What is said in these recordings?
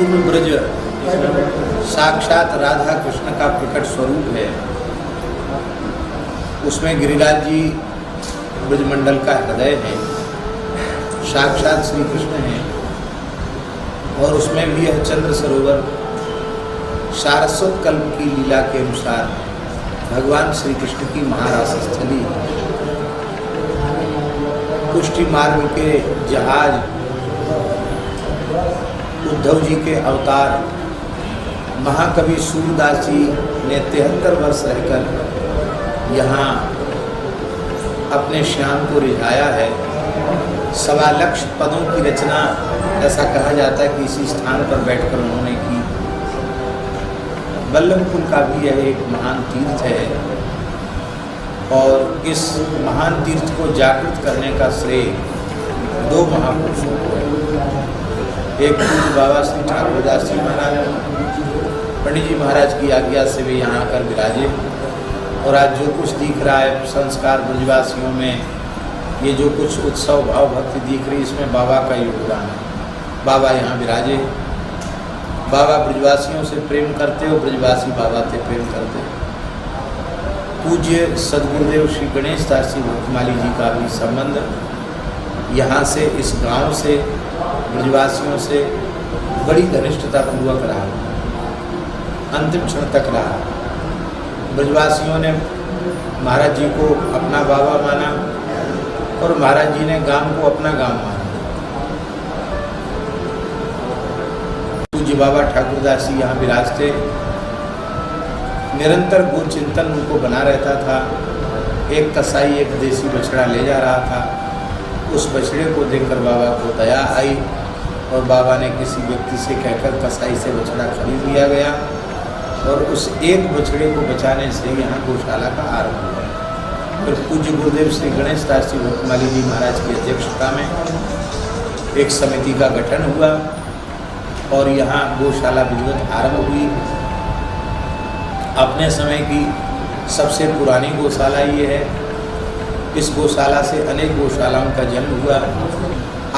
संपूर्ण ब्रज साक्षात राधा कृष्ण का प्रकट स्वरूप है। उसमें गिरिराज जी ब्रजमंडल का हृदय है, साक्षात श्री कृष्ण है। और उसमें भी यह चंद्र सरोवर सारस्वत कल्प की लीला के अनुसार भगवान श्री कृष्ण की महारास स्थली, पुष्टि मार्ग के जहाज, उद्धव जी के अवतार, महाकवि सूरदास जी ने 73 वर्ष रहकर यहाँ अपने श्याम को रिझाया है। 1.25 लाख पदों की रचना, ऐसा कहा जाता है कि इसी स्थान पर बैठकर उन्होंने की। वल्लभकुल का भी यह एक महान तीर्थ है और इस महान तीर्थ को जागृत करने का श्रेय 2 महापुरुषों को है। एक पूज्य बाबा श्री ठाकुरदास जी महाराज, पंडित जी महाराज की आज्ञा से वे यहाँ आकर विराजे। और आज जो कुछ दिख रहा है संस्कार ब्रजवासियों में, ये जो कुछ उत्सव भाव भक्ति दिख रही, इसमें बाबा का योगदान है। बाबा यहाँ विराजे, बाबा ब्रजवासियों से प्रेम करते और ब्रजवासी बाबा से प्रेम करते। पूज्य सदगुरुदेव श्री गणेश दास जी भक्तमाली जी का भी संबंध यहाँ से, इस गांव से, ब्रजवासियों से बड़ी घनिष्ठता पूर्वक रहा, अंतिम क्षण तक रहा। ब्रजवासियों ने महाराज जी को अपना बाबा माना और महाराज जी ने गांव को अपना गांव माना। पूज्य बाबा ठाकुरदास जी यहाँ विराजते, निरंतर गो चिंतन उनको बना रहता था। एक कसाई एक देसी बछड़ा ले जा रहा था, उस बछड़े को देखकर बाबा को दया आई और बाबा ने किसी व्यक्ति से कहकर कसाई से बछड़ा खरीद लिया गया और उस एक बछड़े को बचाने से यहाँ गौशाला का आरंभ हुआ। फिर पूज्य गुरुदेव श्री गणेश दास जी भक्तमाली जी महाराज की अध्यक्षता में एक समिति का गठन हुआ और यहाँ गौशाला विधिवत आरंभ हुई। अपने समय की सबसे पुरानी गौशाला ये है। इस गौशाला से अनेक गौशालाओं का जन्म हुआ।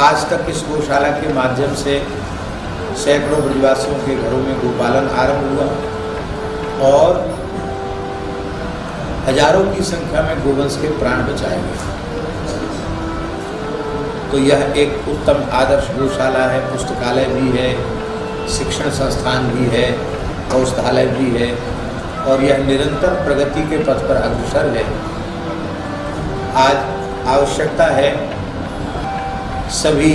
आज तक इस गौशाला के माध्यम से सैकड़ों ब्रजवासियों के घरों में गोपालन आरंभ हुआ और हजारों की संख्या में गोवंश के प्राण बचाए गए। तो यह एक उत्तम आदर्श गौशाला है। पुस्तकालय भी है, शिक्षण संस्थान भी है, औषधालय भी है और यह निरंतर प्रगति के पथ पर अग्रसर है। आज आवश्यकता है सभी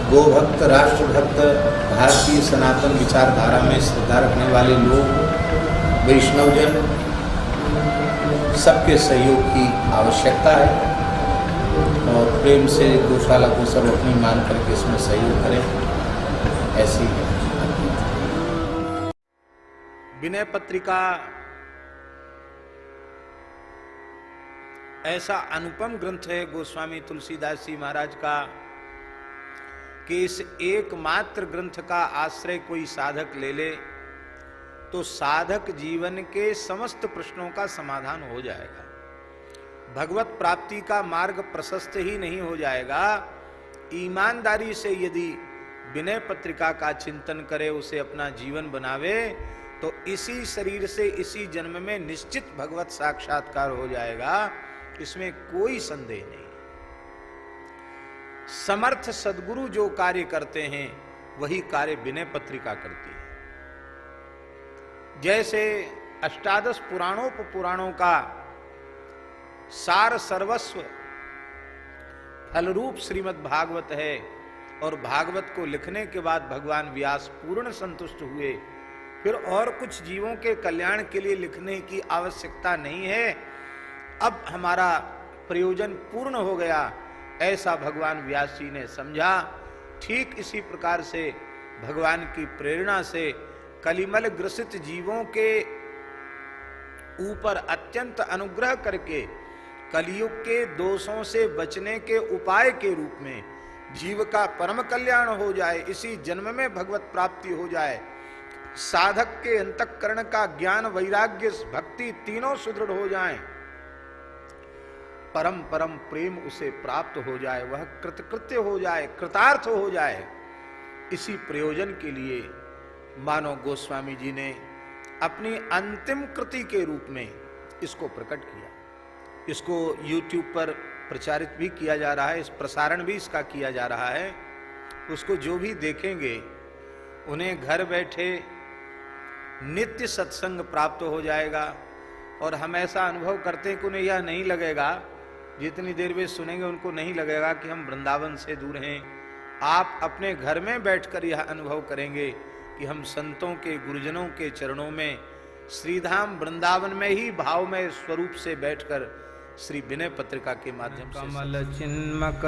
गोभक्त, राष्ट्रभक्त, भारतीय सनातन विचारधारा में श्रद्धा रखने वाले लोग, वैष्णवजन, सबके सहयोग की आवश्यकता है और प्रेम से गौशाला को सब अपनी मान करके इसमें सहयोग करें। ऐसी है विनय पत्रिका। ऐसा अनुपम ग्रंथ है गोस्वामी तुलसीदास जी महाराज का कि इस एकमात्र ग्रंथ का आश्रय कोई साधक ले ले तो साधक जीवन के समस्त प्रश्नों का समाधान हो जाएगा। भगवत प्राप्ति का मार्ग प्रशस्त ही नहीं हो जाएगा, ईमानदारी से यदि विनय पत्रिका का चिंतन करे, उसे अपना जीवन बनावे तो इसी शरीर से इसी जन्म में निश्चित भगवत साक्षात्कार हो जाएगा, इसमें कोई संदेह नहीं। समर्थ सद्गुरु जो कार्य करते हैं वही कार्य विनय पत्रिका करती है। जैसे अष्टादश पुराणों का सार सर्वस्व फलरूप श्रीमद् भागवत है और भागवत को लिखने के बाद भगवान व्यास पूर्ण संतुष्ट हुए, फिर और कुछ जीवों के कल्याण के लिए लिखने की आवश्यकता नहीं है, अब हमारा प्रयोजन पूर्ण हो गया, ऐसा भगवान व्यास जी ने समझा। ठीक इसी प्रकार से भगवान की प्रेरणा से कलिमल ग्रसित जीवों के ऊपर अत्यंत अनुग्रह करके कलयुग के दोषों से बचने के उपाय के रूप में जीव का परम कल्याण हो जाए, इसी जन्म में भगवत प्राप्ति हो जाए, साधक के अंतःकरण का ज्ञान, वैराग्य, भक्ति तीनों सुदृढ़ हो जाएं, परम परम प्रेम उसे प्राप्त हो जाए, वह कृतकृत्य हो जाए, कृतार्थ हो जाए, इसी प्रयोजन के लिए मानो गोस्वामी जी ने अपनी अंतिम कृति के रूप में इसको प्रकट किया। इसको YouTube पर प्रचारित भी किया जा रहा है, इस प्रसारण भी इसका किया जा रहा है। उसको जो भी देखेंगे उन्हें घर बैठे नित्य सत्संग प्राप्त हो जाएगा। और हम ऐसा अनुभव करते हैं कि उन्हें यह नहीं लगेगा, जितनी देर वे सुनेंगे उनको नहीं लगेगा कि हम वृंदावन से दूर हैं। आप अपने घर में बैठकर यह अनुभव करेंगे कि हम संतों के, गुरुजनों के चरणों में श्रीधाम वृंदावन में ही भावमय स्वरूप से बैठकर श्री विनय पत्रिका के माध्यम से कमल चिन्मकरंदाय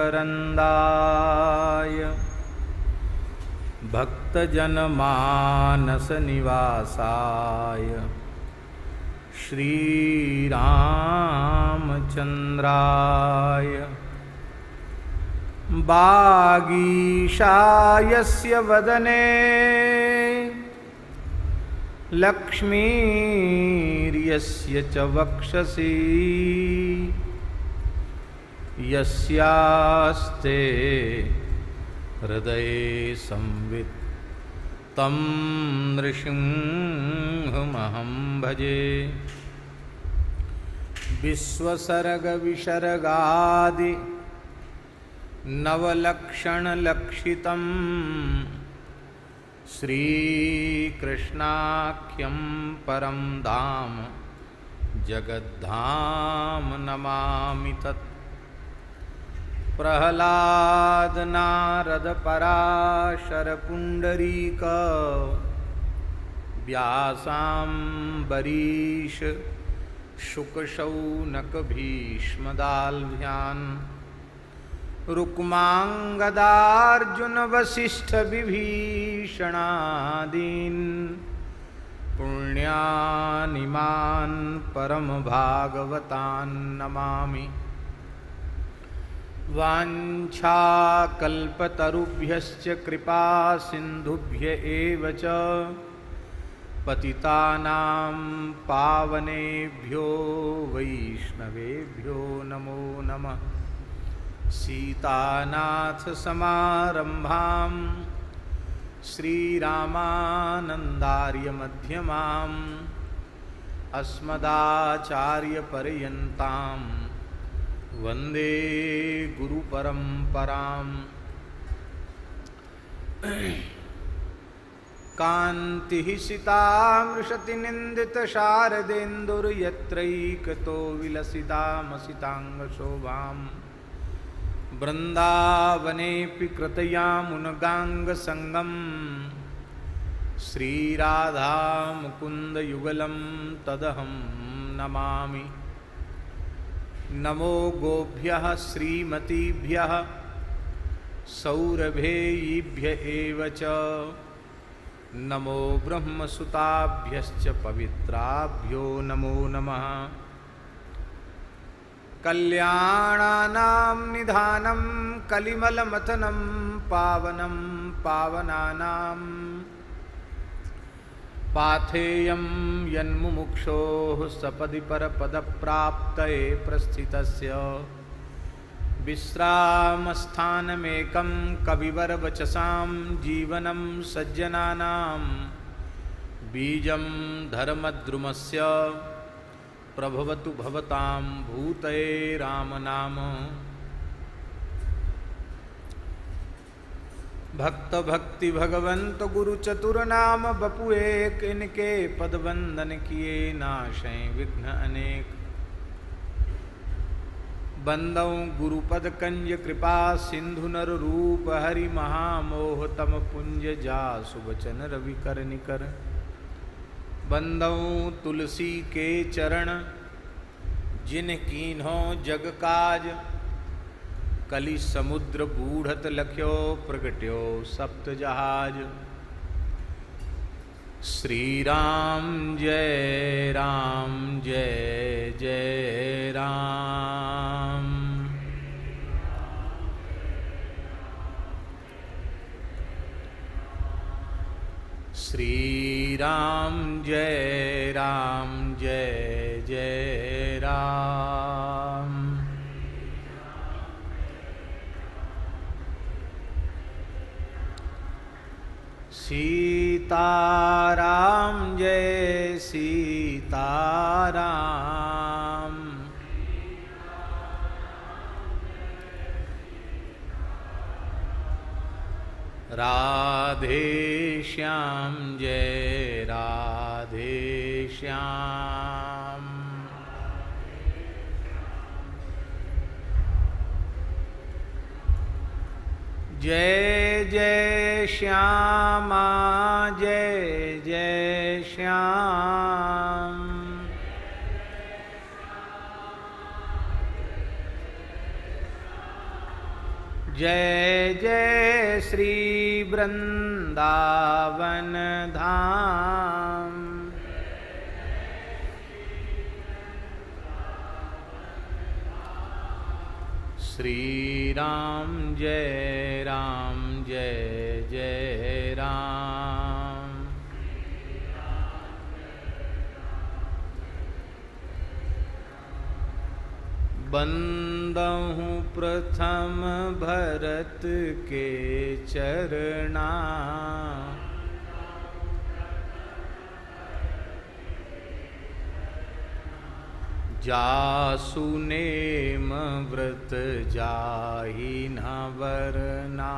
भक्त जन मानस निवासाय श्री रामचंद्राय बागीशायस्य वदने लक्ष्मीर्यस्य च वक्षसि यस्यास्ते हृदये संवित् तं नृसिंहमहं भजे। विश्वसर्ग विसर्गादि नवलक्षणलक्षितं श्रीकृष्णाख्यं परं धाम जगद्धाम नमामि तत्। प्रह्लाद नारद पराशर पुंडरीक व्यासाम्बरीश शुक शौनक भीष्मदाल्भ्यान् रुक्मांगदार्जुन वसिष्ठ विभीषणादीन् पुण्यानिमान् परम भागवतान् नमामि। वाञ्छाकल्पतरुभ्यश्च कृपा सिन्धुभ्य एव च पतितानां पावनेभ्यो वैष्णवेभ्यो नमो नमः। सीतानाथ समारंभां श्रीरामानन्दार्य मध्यमाम् अस्मदाचार्यपर्यन्तां वंदे गुरु परंपराम्। कान्तिः सितामृशति निंदित शारदेन्दुर्यत्रैकतो विलसितामसितांगशोभाम्। वृंदावनेऽपि कृतयामुनगाङ्गसङ्गम् श्रीराधा मुकुन्द युगलं तदहं नमामि। नमो गोभ्यः श्रीमतीभ्यः सौरभेयीभ्य एव च नमो ब्रह्मसुताभ्यश्च पवित्राभ्यो नमो नमः। कल्याणानां निधानं कलिमलमथनं पावनं पावनानां पाथेयं यन्मुमुक्षोः सपदि परपदप्राप्तये प्रस्थितस्य विश्रामस्थानमेकं कविवरवचसां जीवनं सज्जनानां बीजं धर्मद्रुमस्य प्रभवतु भवतां भूतये रामनाम। भक्त भक्ति भगवंत गुरु चतुर नाम बपु एक, इनके पद वंदन किए नाशै विघ्न अनेक। बंदौ गुरुपद कंज कृपा सिंधु नर रूप हरि महामोह तम पुंज जासु वचन रवि कर निकर। बंदौ तुलसी के चरण जिन कीन्हो जग काज, कलि समुद्र बूढ़त लख्यो प्रगट्यो सप्त जहाज। श्री राम जय राम जय जय राम। श्री राम जय राम जय जय राम। सीताराम जय सीताराम। राधे श्याम जय राधे श्याम। जय जय श्यामा जय जय श्याम। जय जय श्री वृंदावन धाम। श्री राम जय जय राम। बंदहु प्रथम भरत के चरणा। जासु नेम व्रत जाहि न वरना।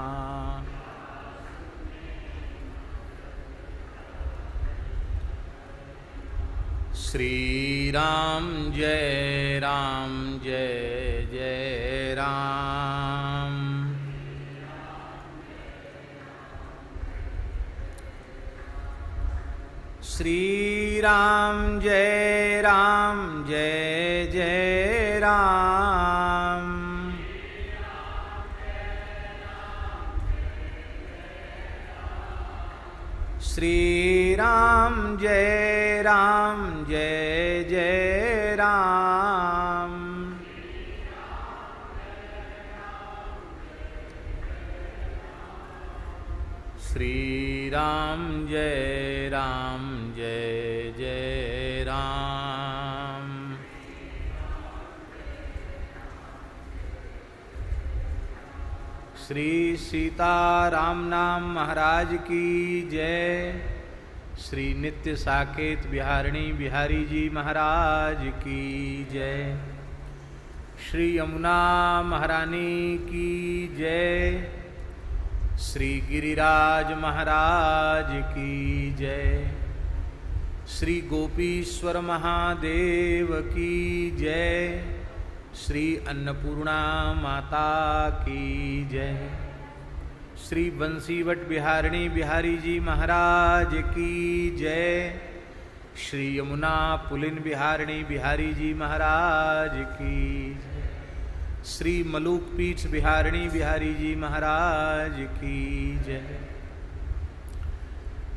श्री राम जय जय राम। श्री राम जय जय राम। श्री राम जय जय राम। श्री राम जय जय राम। श्री सीताराम नाम महाराज की जय। श्री नित्य साकेत बिहारिणी बिहारी जी महाराज की जय। श्री यमुना महारानी की जय। श्री गिरिराज महाराज की जय। श्री गोपीश्वर महादेव की जय। श्री अन्नपूर्णा माता की जय। श्री बंसीवट बिहारिणी बिहारी जी महाराज की जय। श्री यमुना पुलिन बिहारिणी बिहारी जी महाराज की जय। श्री मलूक पीठ बिहारिणी बिहारी जी महाराज की जय।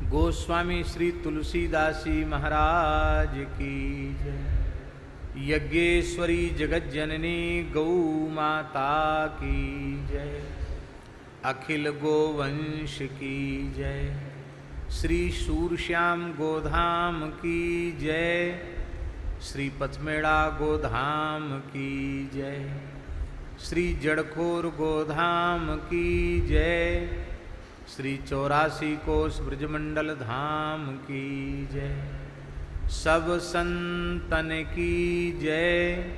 गोस्वामी श्री तुलसीदासी महाराज की जय। यज्ञेश्वरी जगज्जननी गौ माता की जय। अखिल गोवंश की जय। श्री सूरश्याम गोधाम की जय। श्री पथमेड़ा गोधाम की जय। श्री जड़खोर गोधाम की जय। श्री 84 कोस ब्रजमंडल धाम की जय। सब संतन की जय।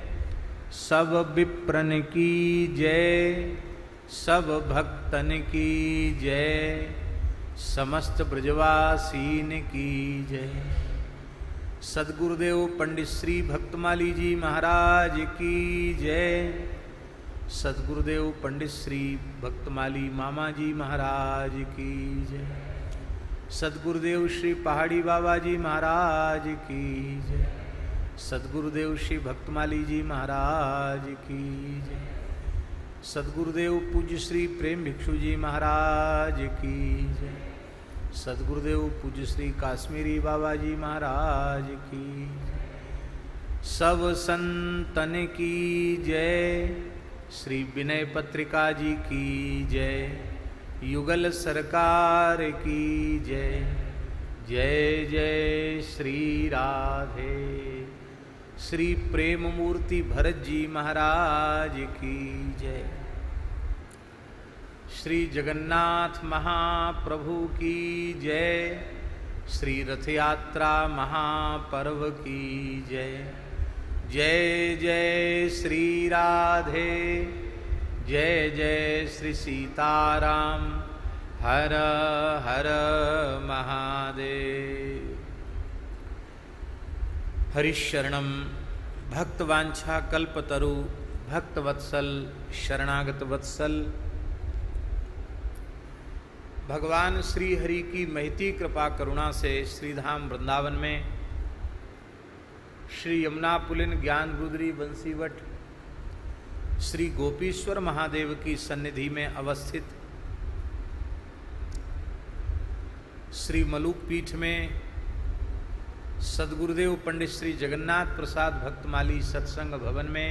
सब विप्रन की जय। सब भक्तन की जय। समस्त ब्रजवासीन की जय। सद्गुरुदेव पंडित श्री भक्तमाली जी महाराज की जय। सद्गुरुदेव पंडित श्री भक्तमाली मामा जी महाराज की जय। सद्गुरुदेव श्री पहाड़ी बाबा जी महाराज की जय। सद्गुरुदेव श्री भक्तमाली जी महाराज की जय। सद्गुरुदेव पूज्य श्री प्रेम भिक्षु जी महाराज की जय। सद्गुरुदेव पूज्य श्री काश्मीरी बाबा जी महाराज की जय। सब संतन की जय। श्री विनय पत्रिका जी की जय। युगल सरकार की जय। जय जय श्री राधे। श्री प्रेम मूर्ति भरत जी महाराज की जय। श्री जगन्नाथ महाप्रभु की जय। श्री रथ यात्रा महापर्व की जय। जय जय श्री राधे, जय जय श्री सीताराम, हर हर महादेव। हरिशरणम भक्तवांछा कल्पतरु भक्तवत्सल शरणागत वत्सल। भगवान श्री हरि की महती कृपा करुणा से श्रीधाम वृंदावन में श्री यमुना पुलिन ज्ञान रुद्री बंसीवट श्री गोपीश्वर महादेव की सन्निधि में अवस्थित श्री मलूक पीठ में सद्गुरुदेव पंडित श्री जगन्नाथ प्रसाद भक्तमाली सत्संग भवन में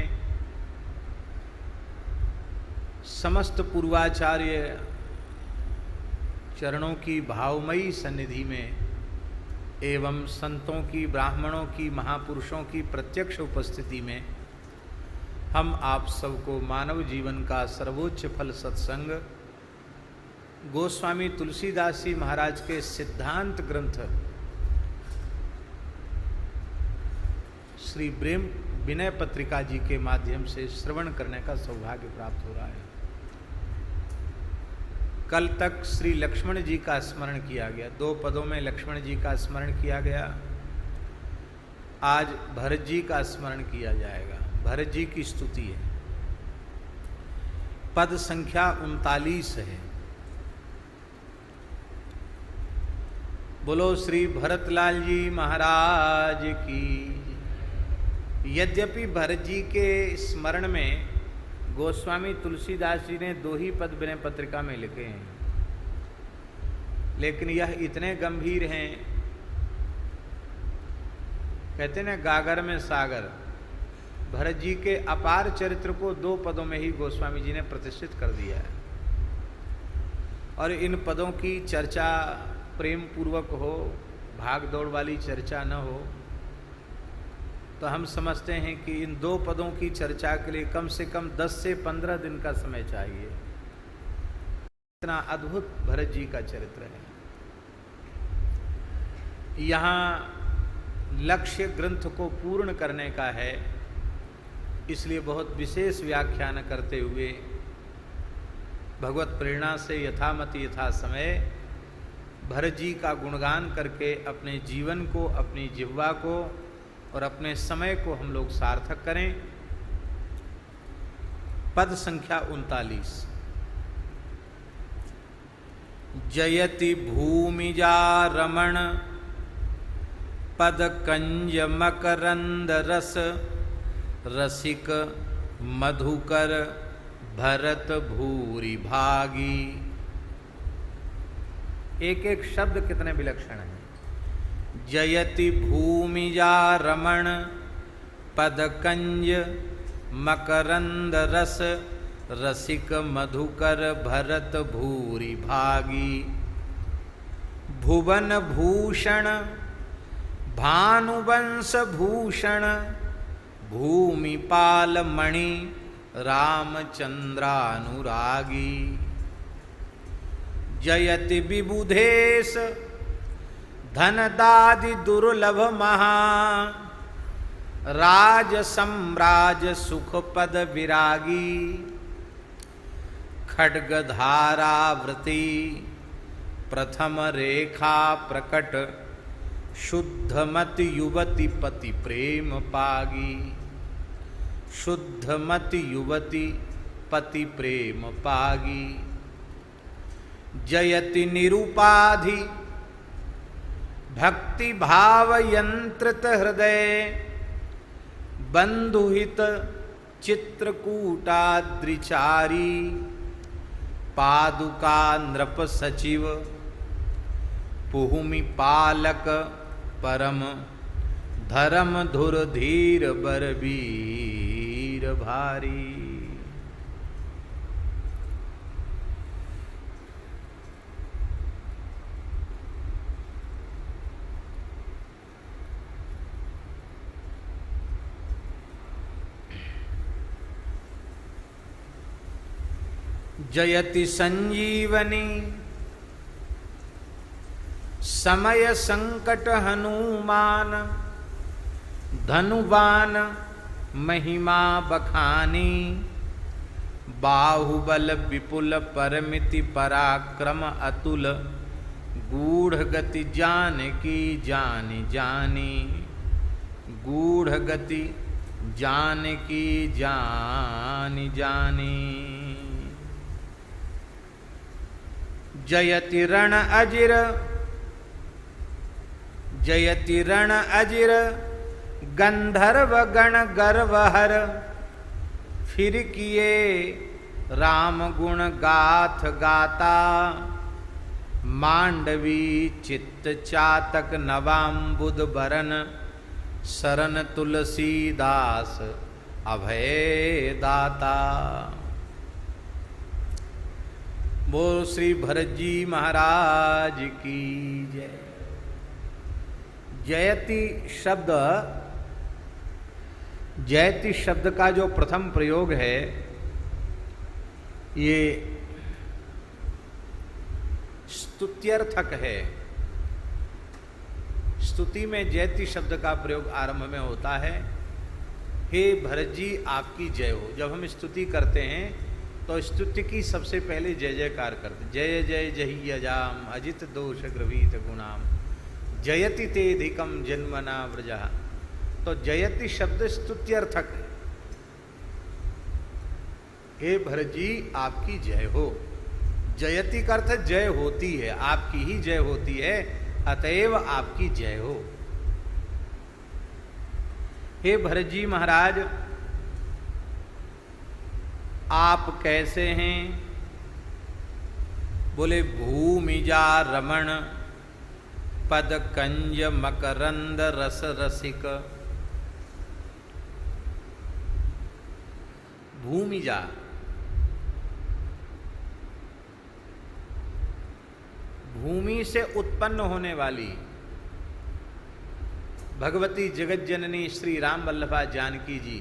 समस्त पूर्वाचार्य चरणों की भावमयी सन्निधि में एवं संतों की, ब्राह्मणों की, महापुरुषों की प्रत्यक्ष उपस्थिति में हम आप सबको मानव जीवन का सर्वोच्च फल सत्संग गोस्वामी तुलसीदास जी महाराज के सिद्धांत ग्रंथ श्री प्रेम विनय पत्रिका जी के माध्यम से श्रवण करने का सौभाग्य प्राप्त हो रहा है। कल तक श्री लक्ष्मण जी का स्मरण किया गया, 2 पदों में लक्ष्मण जी का स्मरण किया गया। आज भरत जी का स्मरण किया जाएगा। भरत जी की स्तुति है। पद संख्या 39 है। बोलो श्री भरतलाल जी महाराज की। यद्यपि भरत जी के स्मरण में गोस्वामी तुलसीदास जी ने 2 ही पद विनय पत्रिका में लिखे हैं, लेकिन यह इतने गंभीर हैं, कहते ना गागर में सागर। भरत जी के अपार चरित्र को 2 पदों में ही गोस्वामी जी ने प्रतिष्ठित कर दिया है। और इन पदों की चर्चा प्रेम पूर्वक हो, भाग दौड़ वाली चर्चा न हो, तो हम समझते हैं कि इन 2 पदों की चर्चा के लिए कम से कम 10 से 15 दिन का समय चाहिए। इतना अद्भुत भरत जी का चरित्र है। यहाँ लक्ष्य ग्रंथ को पूर्ण करने का है, इसलिए बहुत विशेष व्याख्यान करते हुए भगवत प्रेरणा से यथामति यथा समय भरत जी का गुणगान करके अपने जीवन को, अपनी जिह्वा को और अपने समय को हम लोग सार्थक करें। पद संख्या 39। जयति भूमिजा रमण पद कंज मकरंद रस रसिक मधुकर भरत भूरि भागी। एक एक शब्द कितने विलक्षण हैं। जयति भूमिजा रमण पद कंज मकरंद रस रसिक मधुकर भरत भूरि भागी। भुवन भूषण भानुवंश भूषण भूमिपाल मणि रामचंद्रानुरागी। जयति विबुधेश धनदादि दुर्लभ महा राज सम्राज सुख पद विरागी। खड्ग धारावृति प्रथम रेखा प्रकट शुद्धमत युवती पति प्रेम पागी। शुद्धमत युवती पति प्रेम पागी। जयति निरुपाधि भक्ति भाव यंत्रित हृदय बंधुहित चित्रकूटाद्रिचारी। पादुका नृप सचिव पुहुमि पालक परम धर्म धुर धीर बरबीर भारी। जयति संजीवनी समय संकट हनुमान धनुबान महिमा बखानी बाहुबल विपुल परमिति पराक्रम अतुल गूढ़ गति जानकी जानी जानी गूढ़ गति जानकी जानी जानी जयति रण अजिर जयति रण अजिर गंधर्व गण गर्वहर फिर किए राम गुण गाथ गाता मांडवी चित्त चातक नवाम्बुद बरन शरण तुलसीदास अभय दाता। बोल श्री भरत जी महाराज की जय। जयति शब्द का जो प्रथम प्रयोग है ये स्तुत्यर्थक है। स्तुति में जयति शब्द का प्रयोग आरंभ में होता है। हे भरत जी आपकी जय हो। जब हम स्तुति करते हैं तो स्तुति की सबसे पहले जय जयकार करते। जय जय जही अजाम अजित दोष ग्रवीत गुणाम जयति तेधिकम जन्मना व्रजा। तो जयति शब्द स्तुत्यर्थक है। हे भरत जी आपकी जय हो। जयति का अर्थ जय होती है, आपकी ही जय होती है, अतएव आपकी जय हो। हे भरत जी महाराज आप कैसे हैं? बोले भूमिजा रमण पद कंज मकरंद रस रसिक। भूमिजा भूमि से उत्पन्न होने वाली भगवती जगत जननी श्री राम वल्लभा जानकी जी,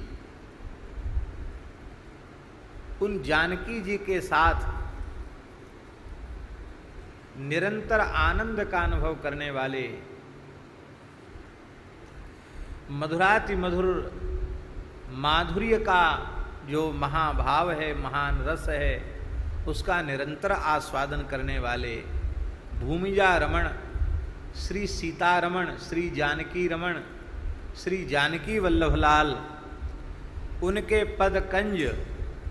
उन जानकी जी के साथ निरंतर आनंद का अनुभव करने वाले मधुराति मधुर माधुर्य का जो महाभाव है, महान रस है, उसका निरंतर आस्वादन करने वाले भूमिजा रमण श्री सीता रमण, श्री जानकी रमण, श्री जानकी वल्लभलाल, उनके पद कंज,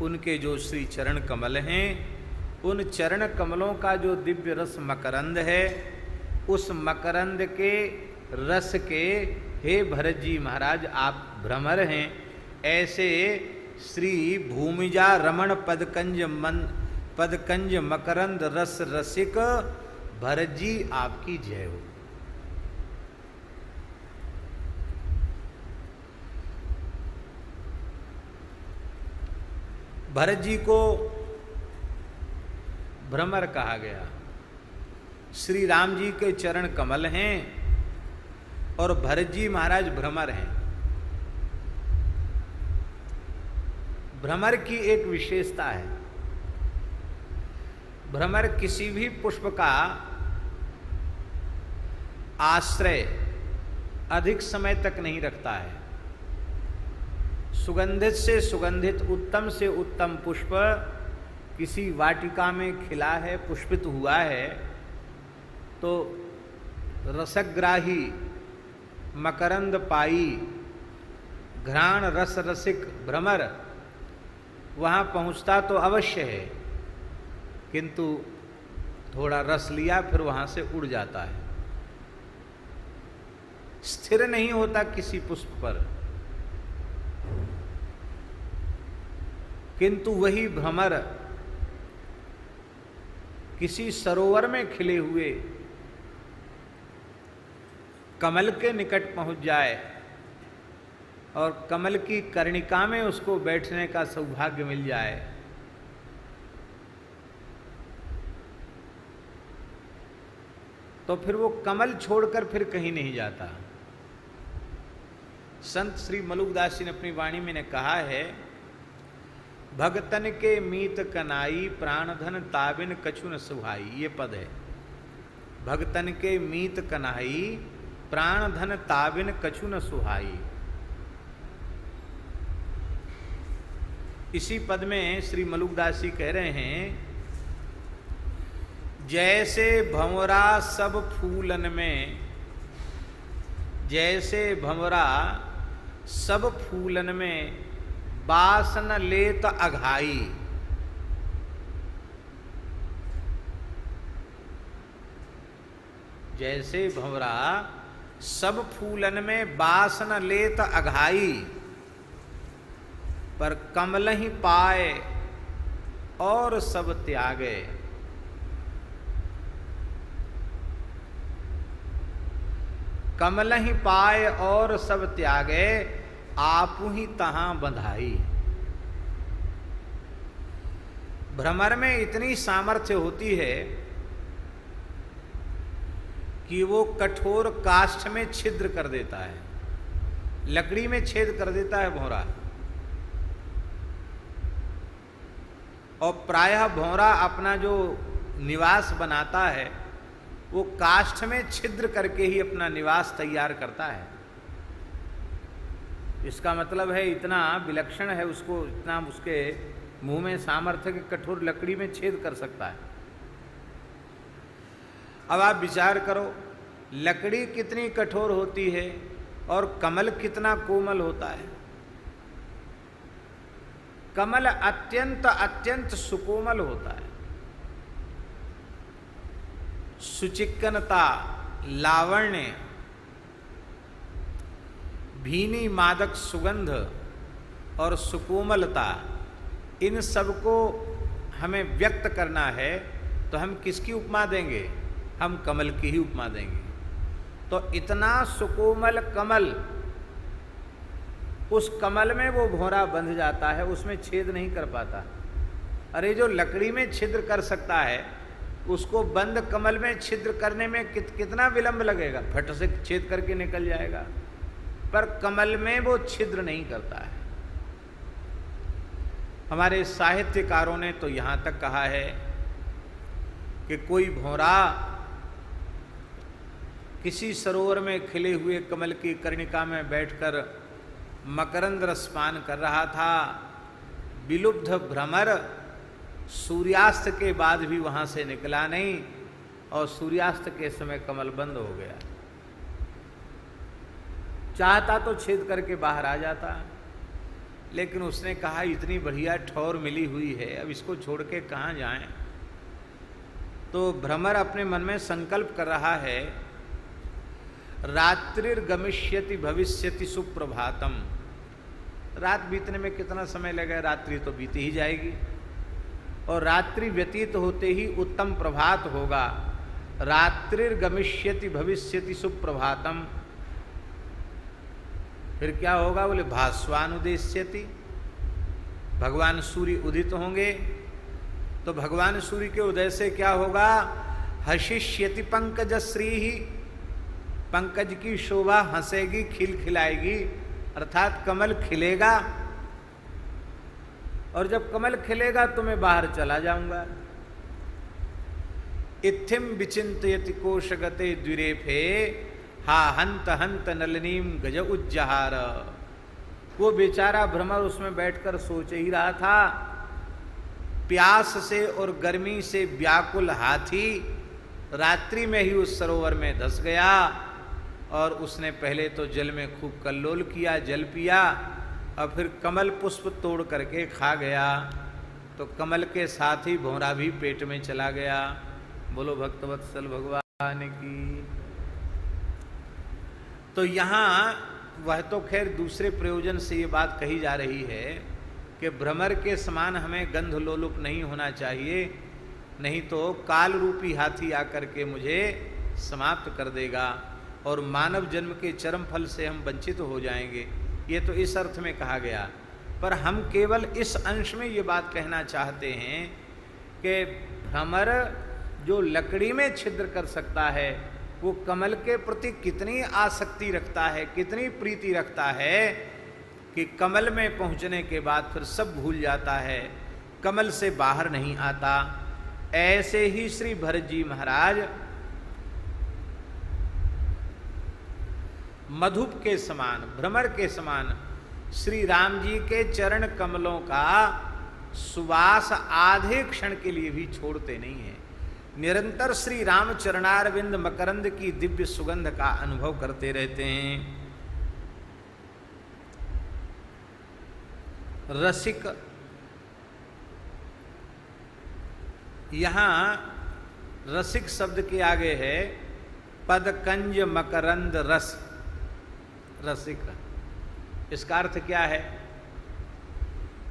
उनके जो श्री चरण कमल हैं, उन चरण कमलों का जो दिव्य रस मकरंद है, उस मकरंद के रस के हे भरत जी महाराज आप भ्रमर हैं। ऐसे श्री भूमिजा रमण पदकंज मकरंद रस रसिक भरत जी आपकी जय हो। भरत जी को भ्रमर कहा गया। श्री राम जी के चरण कमल हैं और भरत जी महाराज भ्रमर हैं। भ्रमर की एक विशेषता है, भ्रमर किसी भी पुष्प का आश्रय अधिक समय तक नहीं रखता है। सुगंधित से सुगंधित, उत्तम से उत्तम पुष्प किसी वाटिका में खिला है, पुष्पित हुआ है, तो रसग्राही मकरंद पाई घ्राण रस रसिक भ्रमर वहाँ पहुँचता तो अवश्य है, किंतु थोड़ा रस लिया फिर वहाँ से उड़ जाता है, स्थिर नहीं होता किसी पुष्प पर। किंतु वही भ्रमर किसी सरोवर में खिले हुए कमल के निकट पहुंच जाए और कमल की कर्णिका में उसको बैठने का सौभाग्य मिल जाए, तो फिर वो कमल छोड़कर फिर कहीं नहीं जाता। संत श्री मलुकदास जी ने अपनी वाणी में ने कहा है, भगतन के मीत कनाई, प्राण धन ताबिन कछु न सुहाई। ये पद है। भगतन के मीत कनाई, प्राण धन ताबिन कछु न सुहाई। इसी पद में श्री मलुकदास जी कह रहे हैं, जैसे भंवरा सब फूलन में, जैसे भंवरा सब फूलन में बासन लेत अघाई। जैसे भंवरा सब फूलन में बासन लेत अघाई, पर कमल ही पाए और सब त्यागे। कमल ही पाए और सब त्यागे, आपु ही तहां बंधाई। भ्रमर में इतनी सामर्थ्य होती है कि वो कठोर काष्ठ में छिद्र कर देता है, लकड़ी में छेद कर देता है भौरा। और प्रायः भौरा अपना जो निवास बनाता है वो काष्ठ में छिद्र करके ही अपना निवास तैयार करता है। इसका मतलब है इतना विलक्षण है उसको, इतना उसके मुंह में सामर्थ्य कि कठोर लकड़ी में छेद कर सकता है। अब आप विचार करो, लकड़ी कितनी कठोर होती है और कमल कितना कोमल होता है। कमल अत्यंत अत्यंत सुकोमल होता है। सुचिक्कनता, लावण्य, भीनी मादक सुगंध और सुकोमलता, इन सबको हमें व्यक्त करना है तो हम किसकी उपमा देंगे? हम कमल की ही उपमा देंगे। तो इतना सुकोमल कमल, उस कमल में वो भौरा बंध जाता है, उसमें छेद नहीं कर पाता। अरे जो लकड़ी में छिद्र कर सकता है उसको बंद कमल में छिद्र करने में कितना विलंब लगेगा, फट से छेद करके निकल जाएगा। पर कमल में वो छिद्र नहीं करता है। हमारे साहित्यकारों ने तो यहाँ तक कहा है कि कोई भौरा किसी सरोवर में खिले हुए कमल की कर्णिका में बैठकर मकरंद रसपान कर रहा था। विलुब्ध भ्रमर सूर्यास्त के बाद भी वहां से निकला नहीं और सूर्यास्त के समय कमल बंद हो गया। चाहता तो छेद करके बाहर आ जाता, लेकिन उसने कहा इतनी बढ़िया ठौर मिली हुई है, अब इसको छोड़ के कहाँ जाएं। तो भ्रमर अपने मन में संकल्प कर रहा है, रात्रिर्गमिष्यति भविष्यति सुप्रभातम। रात बीतने में कितना समय लगेगा, रात्रि तो बीत ही जाएगी और रात्रि व्यतीत होते ही उत्तम प्रभात होगा। रात्रिर्गमिष्यति भविष्यति सुप्रभातम। फिर क्या होगा? बोले भास्वानुदेश्यति, भगवान सूर्य उदित होंगे। तो भगवान सूर्य के उदय से क्या होगा? हशिष्यति पंकजश्री ही, पंकज की शोभा हंसेगी, खिलखिलाएगी, अर्थात कमल खिलेगा। और जब कमल खिलेगा तो मैं बाहर चला जाऊंगा। इत्थिम विचिंतयति कोशगते द्विरेफे, हा हंत हंत नलिनीम गज उज्जहार। वो बेचारा भ्रमर उसमें बैठकर सोच ही रहा था। प्यास से और गर्मी से व्याकुल हाथी रात्रि में ही उस सरोवर में धंस गया और उसने पहले तो जल में खूब कल्लोल किया, जल पिया और फिर कमल पुष्प तोड़ करके खा गया। तो कमल के साथ ही भौरा भी पेट में चला गया। बोलो भक्तवत्सल भगवान की। तो यहाँ वह तो खैर दूसरे प्रयोजन से ये बात कही जा रही है कि भ्रमर के समान हमें गंध लोलुप नहीं होना चाहिए, नहीं तो काल रूपी हाथी आकर के मुझे समाप्त कर देगा और मानव जन्म के चरम फल से हम वंचित हो जाएंगे। ये तो इस अर्थ में कहा गया। पर हम केवल इस अंश में ये बात कहना चाहते हैं कि भ्रमर जो लकड़ी में छिद्र कर सकता है वो कमल के प्रति कितनी आसक्ति रखता है, कितनी प्रीति रखता है कि कमल में पहुंचने के बाद फिर सब भूल जाता है, कमल से बाहर नहीं आता। ऐसे ही श्री भरत जी महाराज मधुप के समान, भ्रमर के समान श्री राम जी के चरण कमलों का सुवास आधे क्षण के लिए भी छोड़ते नहीं है। निरंतर श्री राम चरणारविंद मकरंद की दिव्य सुगंध का अनुभव करते रहते हैं। रसिक, यहां रसिक शब्द के आगे है पदकंज मकरंद रस, रसिक। इसका अर्थ क्या है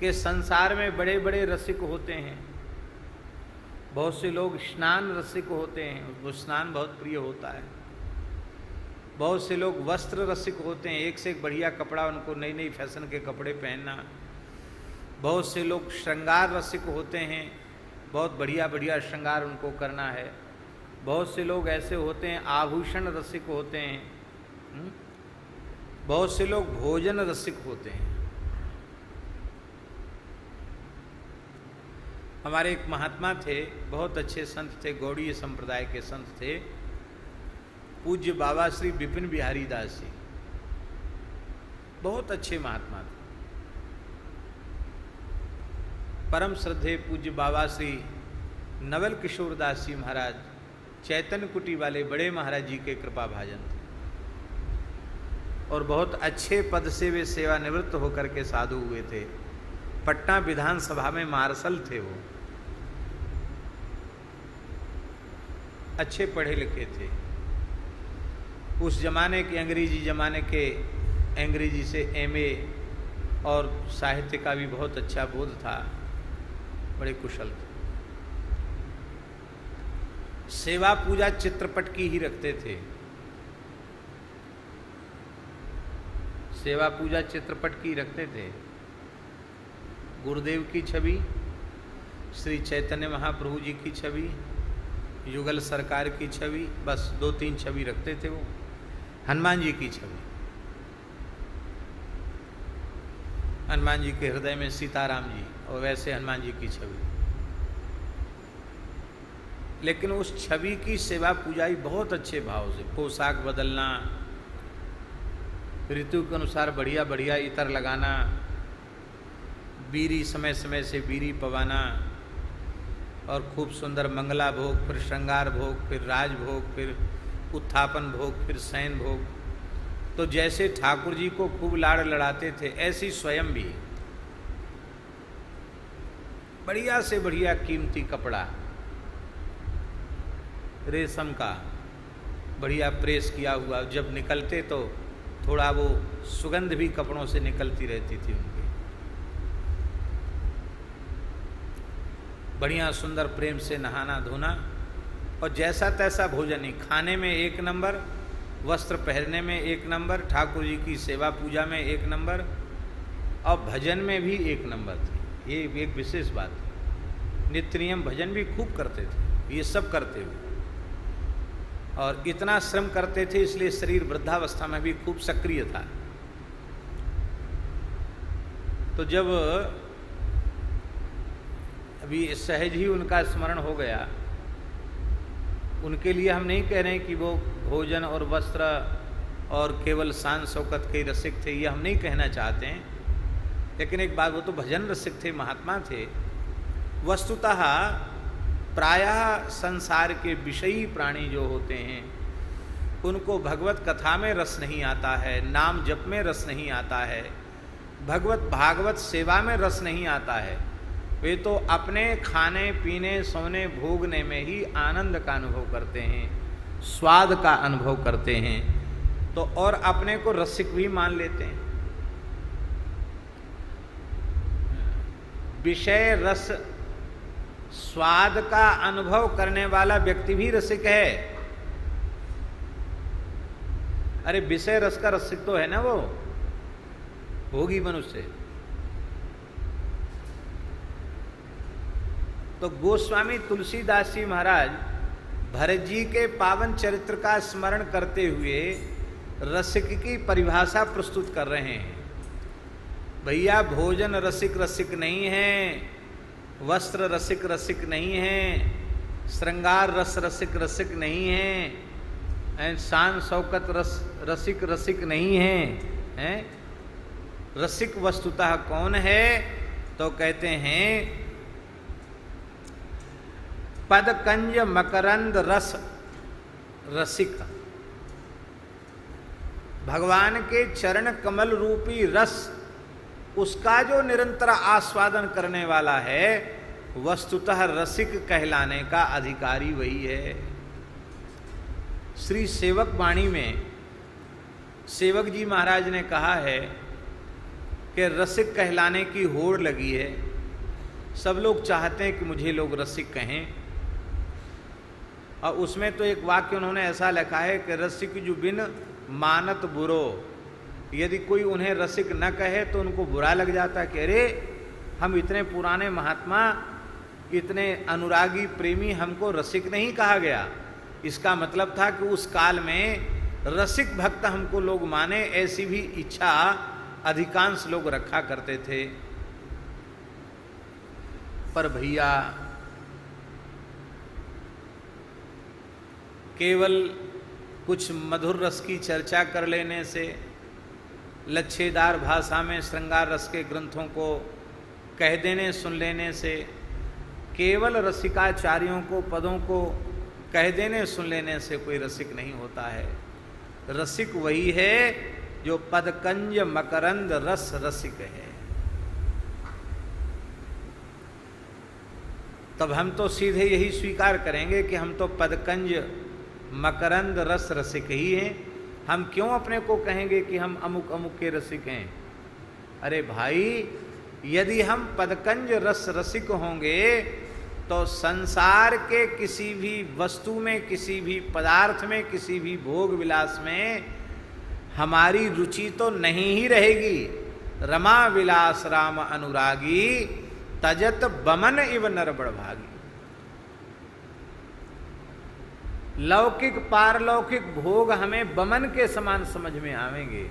कि संसार में बड़े बड़े रसिक होते हैं। बहुत से लोग स्नान रसिक होते हैं, वो स्नान बहुत प्रिय होता है। बहुत से लोग वस्त्र रसिक होते हैं, एक से एक बढ़िया कपड़ा, उनको नई नई फैशन के कपड़े पहनना। बहुत से लोग श्रृंगार रसिक होते हैं, बहुत बढ़िया बढ़िया श्रृंगार उनको करना है। बहुत से लोग ऐसे होते हैं आभूषण रसिक होते हैं। बहुत से लोग भोजन रसिक होते हैं। हमारे एक महात्मा थे, बहुत अच्छे संत थे, गौड़ीय संप्रदाय के संत थे, पूज्य बाबा श्री विपिन बिहारी दास जी। बहुत अच्छे महात्मा थे। परम श्रद्धेय पूज्य बाबा श्री नवल किशोर दास जी महाराज चैतन्य कुटी वाले बड़े महाराज जी के कृपा भाजन थे, और बहुत अच्छे पद से वे सेवानिवृत्त होकर के साधु हुए थे। पटना विधानसभा में मार्शल थे वो, अच्छे पढ़े लिखे थे। उस जमाने के अंग्रेजी जमाने के अंग्रेजी से एमए और साहित्य का भी बहुत अच्छा बोध था, बड़े कुशल थे। सेवा पूजा चित्रपट की ही रखते थे। सेवा पूजा चित्रपट की रखते थे। गुरुदेव की छवि, श्री चैतन्य महाप्रभु जी की छवि, युगल सरकार की छवि, बस 2-3 छवि रखते थे वो। हनुमान जी की छवि, हनुमान जी के हृदय में सीताराम जी, और वैसे हनुमान जी की छवि। लेकिन उस छवि की सेवा पूजाई बहुत अच्छे भाव से, पोशाक बदलना, ऋतु के अनुसार बढ़िया बढ़िया इतर लगाना, बीरी समय समय से बीरी पवाना, और खूब सुंदर मंगला भोग, फिर श्रृंगार भोग, फिर राजभोग, फिर उत्थापन भोग, फिर शयन भोग। तो जैसे ठाकुर जी को खूब लाड़ लड़ाते थे, ऐसी स्वयं भी बढ़िया से बढ़िया कीमती कपड़ा, रेशम का बढ़िया प्रेस किया हुआ, जब निकलते तो थोड़ा वो सुगंध भी कपड़ों से निकलती रहती थी उनकी। बढ़िया सुंदर प्रेम से नहाना धोना, और जैसा तैसा भोजन ही, खाने में 1 नंबर, वस्त्र पहनने में 1 नंबर, ठाकुर जी की सेवा पूजा में 1 नंबर, और भजन में भी 1 नंबर थे। ये एक विशेष बात है। नित्य नियम भजन भी खूब करते थे, ये सब करते हुए, और इतना श्रम करते थे इसलिए शरीर वृद्धावस्था में भी खूब सक्रिय था। तो जब अभी सहज ही उनका स्मरण हो गया, उनके लिए हम नहीं कह रहे हैं कि वो भोजन और वस्त्र और केवल शान शौकत के रसिक थे, ये हम नहीं कहना चाहते हैं। लेकिन एक बात, वो तो भजन रसिक थे, महात्मा थे। वस्तुतः प्रायः संसार के विषयी प्राणी जो होते हैं उनको भगवत कथा में रस नहीं आता है, नाम जप में रस नहीं आता है, भगवत भागवत सेवा में रस नहीं आता है। वे तो अपने खाने पीने सोने भोगने में ही आनंद का अनुभव करते हैं, स्वाद का अनुभव करते हैं, तो और अपने को रसिक भी मान लेते हैं। विषय रस स्वाद का अनुभव करने वाला व्यक्ति भी रसिक है। अरे विषय रस का रसिक तो है ना वो, भोगी मनुष्य। तो गोस्वामी तुलसीदास जी महाराज भरत जी के पावन चरित्र का स्मरण करते हुए रसिक की परिभाषा प्रस्तुत कर रहे हैं। भैया भोजन रसिक रसिक नहीं है, वस्त्र रसिक रसिक नहीं है, श्रृंगार रस रसिक रसिक नहीं है, शान शौकत रस रसिक रसिक नहीं है, हैं? रसिक वस्तुतः कौन है? तो कहते हैं पदकंज मकरंद रस रसिक। भगवान के चरण कमल रूपी रस, उसका जो निरंतर आस्वादन करने वाला है, वस्तुतः रसिक कहलाने का अधिकारी वही है। श्री सेवक वाणी में सेवक जी महाराज ने कहा है कि रसिक कहलाने की होड़ लगी है, सब लोग चाहते हैं कि मुझे लोग रसिक कहें। और उसमें तो एक वाक्य उन्होंने ऐसा लिखा है कि रसिक जो बिन मानत बुरो, यदि कोई उन्हें रसिक न कहे तो उनको बुरा लग जाता कि अरे हम इतने पुराने महात्मा, इतने अनुरागी प्रेमी, हमको रसिक नहीं कहा गया। इसका मतलब था कि उस काल में रसिक भक्त हमको लोग माने, ऐसी भी इच्छा अधिकांश लोग रखा करते थे। पर भैया केवल कुछ मधुर रस की चर्चा कर लेने से, लच्छेदार भाषा में श्रृंगार रस के ग्रंथों को कह देने सुन लेने से, केवल रसिकाचार्यों को पदों को कह देने सुन लेने से कोई रसिक नहीं होता है। रसिक वही है जो पदकंज मकरंद रस रसिक है। तब हम तो सीधे यही स्वीकार करेंगे कि हम तो पदकंज मकरंद रस रसिक ही हैं। हम क्यों अपने को कहेंगे कि हम अमुक अमुक के रसिक हैं? अरे भाई, यदि हम पदकंज रस रसिक होंगे तो संसार के किसी भी वस्तु में, किसी भी पदार्थ में, किसी भी भोग विलास में हमारी रुचि तो नहीं ही रहेगी। रमा विलास राम अनुरागी, तजत बमन इव नरबड़ भागी। लौकिक पारलौकिक भोग हमें बमन के समान समझ में आवेंगे।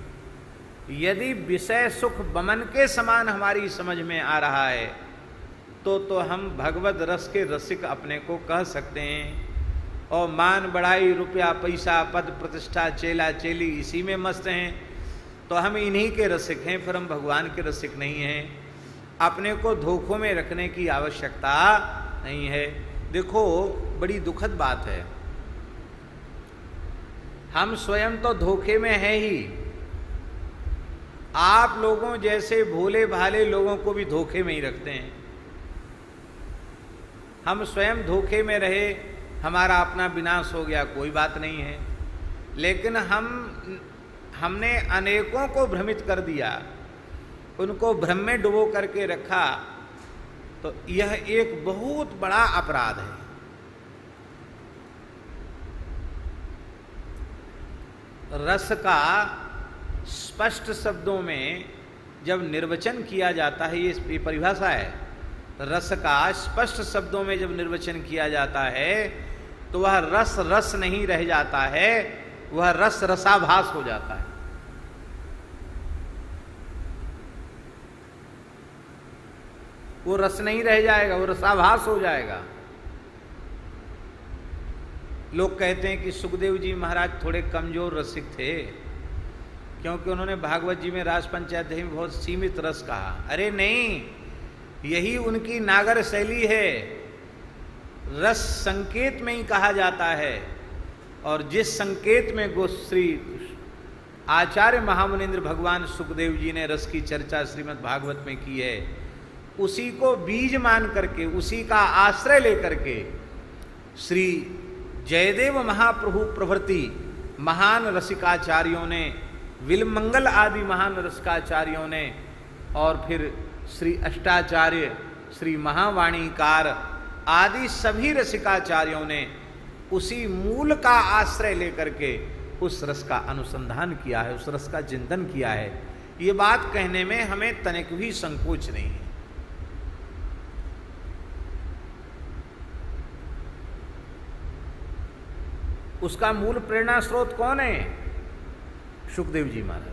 यदि विषय सुख बमन के समान हमारी समझ में आ रहा है तो हम भगवत रस के रसिक अपने को कह सकते हैं। और मान बढ़ाई, रुपया पैसा, पद प्रतिष्ठा, चेला चेली, इसी में मस्त हैं तो हम इन्हीं के रसिक हैं, फिर हम भगवान के रसिक नहीं हैं। अपने को धोखों में रखने की आवश्यकता नहीं है। देखो, बड़ी दुखद बात है, हम स्वयं तो धोखे में है ही, आप लोगों जैसे भोले भाले लोगों को भी धोखे में ही रखते हैं। हम स्वयं धोखे में रहे, हमारा अपना विनाश हो गया, कोई बात नहीं है। लेकिन हमने अनेकों को भ्रमित कर दिया, उनको भ्रम में डुबो करके रखा, तो यह एक बहुत बड़ा अपराध है। रस का स्पष्ट शब्दों में जब निर्वचन किया जाता है, ये परिभाषा है, रस का स्पष्ट शब्दों में जब निर्वचन किया जाता है तो वह रस रस नहीं रह जाता है, वह रस रसाभास हो जाता है। वो रस नहीं रह जाएगा, वो रसाभास हो जाएगा। लोग कहते हैं कि सुखदेव जी महाराज थोड़े कमजोर रसिक थे, क्योंकि उन्होंने भागवत जी में रास पंचाध्यायी में बहुत सीमित रस कहा। अरे नहीं, यही उनकी नागर शैली है। रस संकेत में ही कहा जाता है, और जिस संकेत में गोश्री आचार्य महामुनिंद्र भगवान सुखदेव जी ने रस की चर्चा श्रीमद् भागवत में की है, उसी को बीज मान करके, उसी का आश्रय लेकर के श्री जयदेव महाप्रभु प्रभृति महान रसिकाचार्यों ने, विलमंगल आदि महान रसिकाचार्यों ने, और फिर श्री अष्टाचार्य, श्री महावाणीकार आदि सभी रसिकाचार्यों ने उसी मूल का आश्रय लेकर के उस रस का अनुसंधान किया है, उस रस का चिंतन किया है। ये बात कहने में हमें तनिक भी संकोच नहीं है। उसका मूल प्रेरणा स्रोत कौन है? सुखदेव जी महाराज।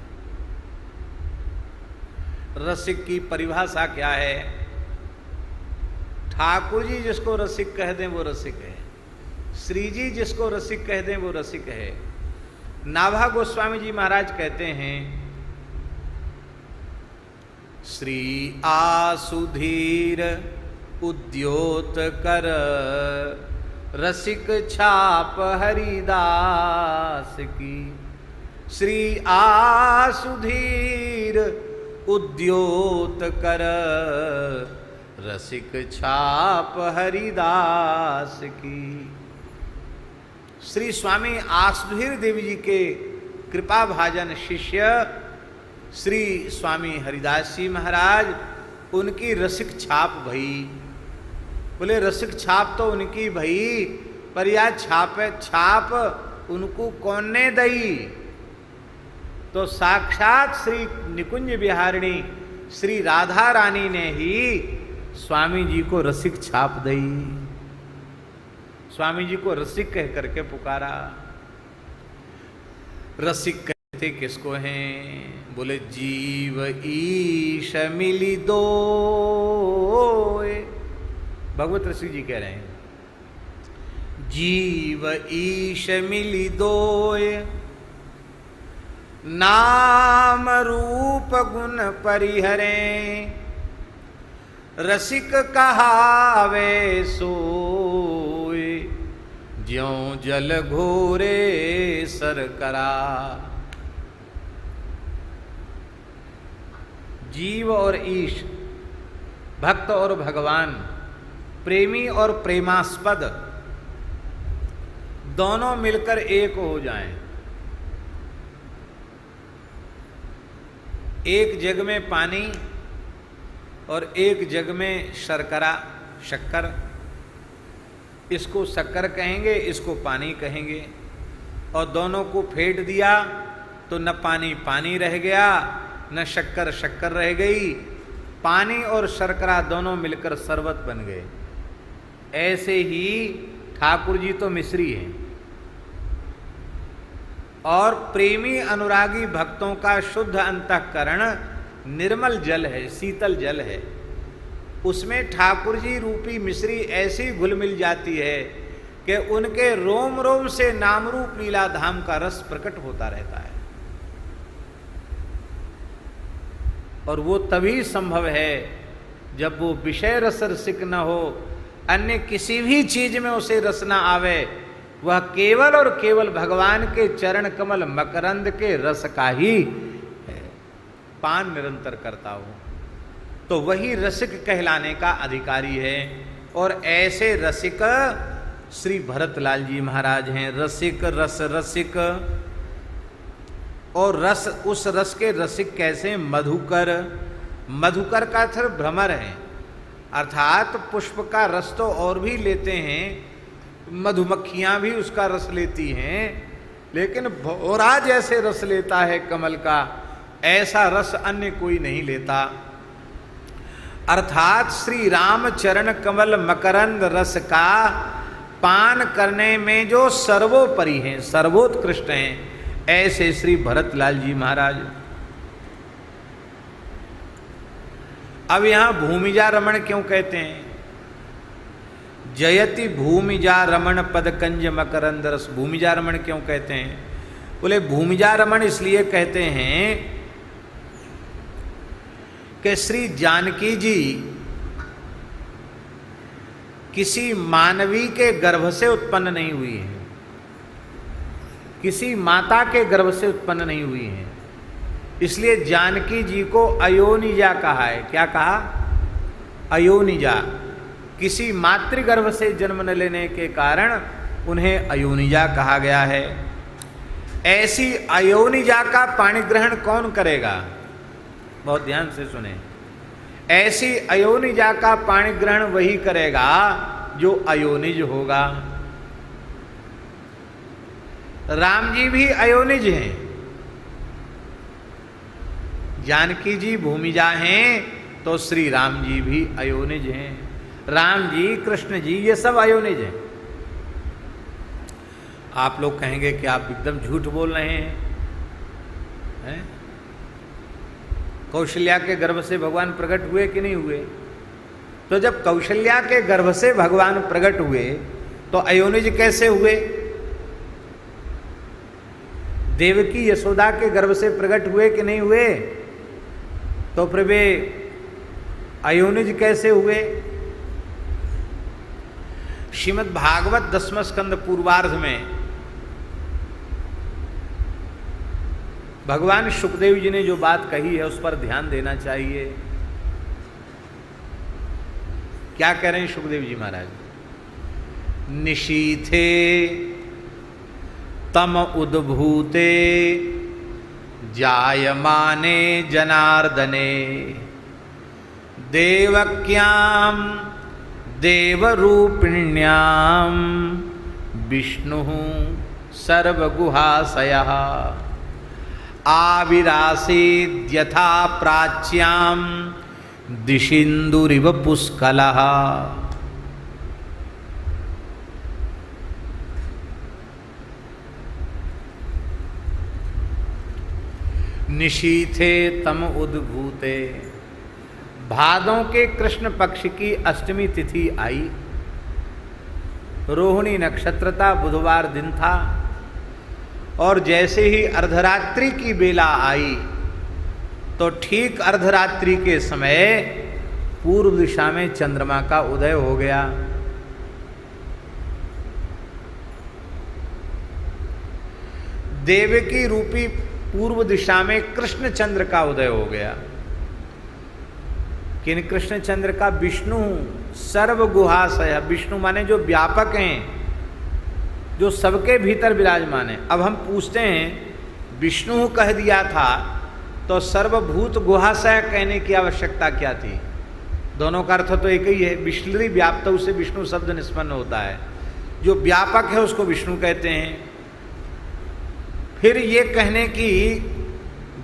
रसिक की परिभाषा क्या है। ठाकुर जी जिसको रसिक कह दें वो रसिक है, श्री जी जिसको रसिक कह दें वो रसिक है। नाभा गोस्वामी जी महाराज कहते हैं, श्री आसुधीर उद्योत कर रसिक छाप हरिदास की। श्री आसुधीर उद्योत कर रसिक छाप हरिदास की। श्री स्वामी आसुधीर देवी जी के कृपा भाजन शिष्य श्री स्वामी हरिदास जी महाराज, उनकी रसिक छाप भई। बोले रसिक छाप तो उनकी भई, पर या छाप उनको कौन ने दई। तो साक्षात श्री निकुंज बिहारिणी श्री राधा रानी ने ही स्वामी जी को रसिक छाप दई। स्वामी जी को रसिक कह करके पुकारा। रसिक कहते किसको हैं? बोले जीव ईश मिली दो। भगवत ऋषि जी कह रहे हैं, जीव ईश मिली दोय, नाम रूप गुण परिहरे, रसिक कहावे सोय, ज्यों जल घोरे सर करा। जीव और ईश, भक्त और भगवान, प्रेमी और प्रेमास्पद, दोनों मिलकर एक हो जाएं। एक जग में पानी और एक जग में शर्करा, शक्कर। इसको शक्कर कहेंगे, इसको पानी कहेंगे, और दोनों को फेंट दिया तो न पानी पानी रह गया, न शक्कर शक्कर रह गई। पानी और शर्करा दोनों मिलकर शरबत बन गए। ऐसे ही ठाकुर जी तो मिश्री हैं, और प्रेमी अनुरागी भक्तों का शुद्ध अंतःकरण निर्मल जल है, शीतल जल है। उसमें ठाकुर जी रूपी मिश्री ऐसी घुल मिल जाती है कि उनके रोम रोम से नामरूप लीला धाम का रस प्रकट होता रहता है। और वो तभी संभव है जब वो विषय रस रसिक न हो, अन्य किसी भी चीज में उसे रस न आवे, वह केवल और केवल भगवान के चरण कमल मकरंद के रस का ही पान निरंतर करता हो, तो वही रसिक कहलाने का अधिकारी है। और ऐसे रसिक श्री भरतलाल जी महाराज हैं। रसिक रस रसिक, और रस, उस रस के रसिक कैसे? मधुकर। मधुकर का अर्थ भ्रमर है, अर्थात पुष्प का रस तो और भी लेते हैं, मधुमक्खियां भी उसका रस लेती हैं, लेकिन भौरा जैसे रस लेता है कमल का, ऐसा रस अन्य कोई नहीं लेता। अर्थात श्री राम चरण कमल मकरंद रस का पान करने में जो सर्वोपरि हैं, सर्वोत्कृष्ट हैं, ऐसे श्री भरतलाल जी महाराज। अब यहां भूमिजा रमण क्यों कहते हैं? जयति भूमिजा रमण पद कंज मकरंद रस। भूमिजा रमण क्यों कहते हैं? बोले भूमिजा रमण इसलिए कहते हैं कि श्री जानकी जी किसी मानवी के गर्भ से उत्पन्न नहीं हुई है, किसी माता के गर्भ से उत्पन्न नहीं हुई है, इसलिए जानकी जी को अयोनिजा कहा है। क्या कहा? अयोनिजा। किसी मातृगर्भ से जन्म न लेने के कारण उन्हें अयोनिजा कहा गया है। ऐसी अयोनिजा का पाणी ग्रहण कौन करेगा? बहुत ध्यान से सुने। ऐसी अयोनिजा का पाणी ग्रहण वही करेगा जो अयोनिज होगा। राम जी भी अयोनिज हैं, जानकी जी भूमिजा हैं, तो श्री राम जी भी अयोनिज हैं। राम जी, कृष्ण जी, ये सब अयोनिज हैं। आप लोग कहेंगे कि आप एकदम झूठ बोल रहे हैं, हैं? कौशल्या के गर्भ से भगवान प्रकट हुए कि नहीं हुए? तो जब कौशल्या के गर्भ से भगवान प्रकट हुए तो अयोनिज कैसे हुए? देवकी यशोदा के गर्भ से प्रकट हुए कि नहीं हुए? तो फिर वे अयोनिज कैसे हुए? श्रीमद् भागवत 10वें स्कंद पूर्वार्ध में भगवान शुकदेव जी ने जो बात कही है उस पर ध्यान देना चाहिए। क्या कह रहे हैं शुकदेव जी महाराज? निशीथे तम उद्भूते जायमाने जनार्दने देवक्याम देवरूपिण्याम विष्णु सर्वगुहाशयः आविरासीद्यथा प्राच्याम दिशिन्दुरिव पुष्कलः। निशीथे तम उद्भूते, भादों के कृष्ण पक्ष की अष्टमी तिथि आई, रोहिणी नक्षत्र था, बुधवार दिन था, और जैसे ही अर्धरात्रि की बेला आई तो ठीक अर्धरात्रि के समय पूर्व दिशा में चंद्रमा का उदय हो गया। देवकी रूपी पूर्व दिशा में कृष्ण चंद्र का उदय हो गया। किन कृष्ण चंद्र का? विष्णु सर्वगुहाशय। विष्णु माने जो व्यापक हैं, जो सबके भीतर विराजमान है। अब हम पूछते हैं, विष्णु कह दिया था तो सर्वभूत गुहाशय कहने की आवश्यकता क्या थी? दोनों का अर्थ तो एक ही है। विष्णु व्याप्त से विष्णु शब्द निष्पन्न होता है। जो व्यापक है उसको विष्णु कहते हैं। फिर ये कहने की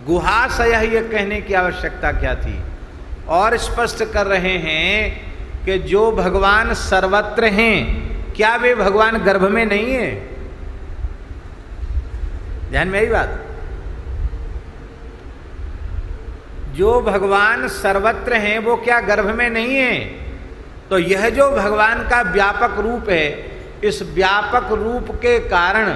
गुहाशय, ये कहने की आवश्यकता क्या थी? और स्पष्ट कर रहे हैं कि जो भगवान सर्वत्र हैं, क्या वे भगवान गर्भ में नहीं है? ध्यान में आई बात। जो भगवान सर्वत्र हैं वो क्या गर्भ में नहीं है? तो यह जो भगवान का व्यापक रूप है, इस व्यापक रूप के कारण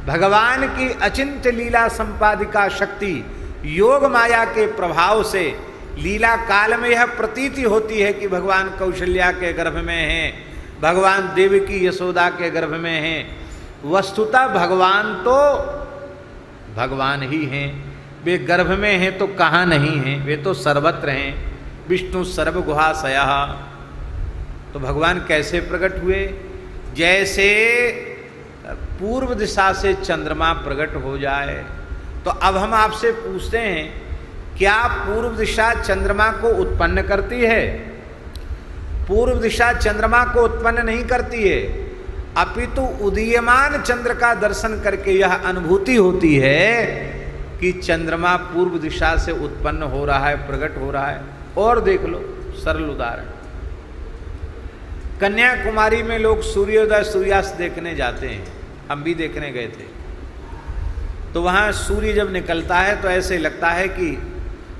भगवान की अचिंत्य लीला संपादिका शक्ति योग माया के प्रभाव से लीला काल में यह प्रतीति होती है कि भगवान कौशल्या के गर्भ में हैं, भगवान देवकी यशोदा के गर्भ में हैं। वस्तुतः भगवान तो भगवान ही हैं। वे गर्भ में हैं तो कहाँ नहीं हैं? वे तो सर्वत्र हैं। विष्णु सर्वगुहाशयः। तो भगवान कैसे प्रकट हुए? जैसे पूर्व दिशा से चंद्रमा प्रकट हो जाए। तो अब हम आपसे पूछते हैं, क्या पूर्व दिशा चंद्रमा को उत्पन्न करती है? पूर्व दिशा चंद्रमा को उत्पन्न नहीं करती है, अपितु उदीयमान चंद्र का दर्शन करके यह अनुभूति होती है कि चंद्रमा पूर्व दिशा से उत्पन्न हो रहा है, प्रकट हो रहा है। और देख लो सरल उदाहरण, कन्याकुमारी में लोग सूर्योदय सूर्यास्त देखने जाते हैं। हम भी देखने गए थे। तो वहाँ सूर्य जब निकलता है तो ऐसे लगता है कि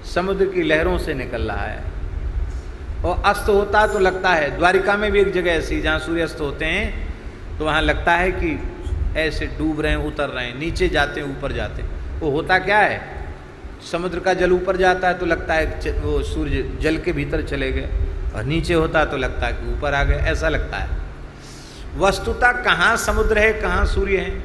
समुद्र की लहरों से निकल रहा है, और अस्त होता तो लगता है, द्वारिका में भी एक जगह ऐसी जहाँ सूर्यास्त होते हैं तो वहाँ लगता है कि ऐसे डूब रहे हैं, उतर रहे हैं, नीचे जाते हैं, ऊपर जाते हैं। वो होता क्या है, समुद्र का जल ऊपर जाता है तो लगता है वो सूर्य जल के भीतर चले गए, और नीचे होता है तो लगता है कि ऊपर आ गए, ऐसा लगता है। वस्तुतः कहाँ समुद्र है, कहाँ सूर्य है?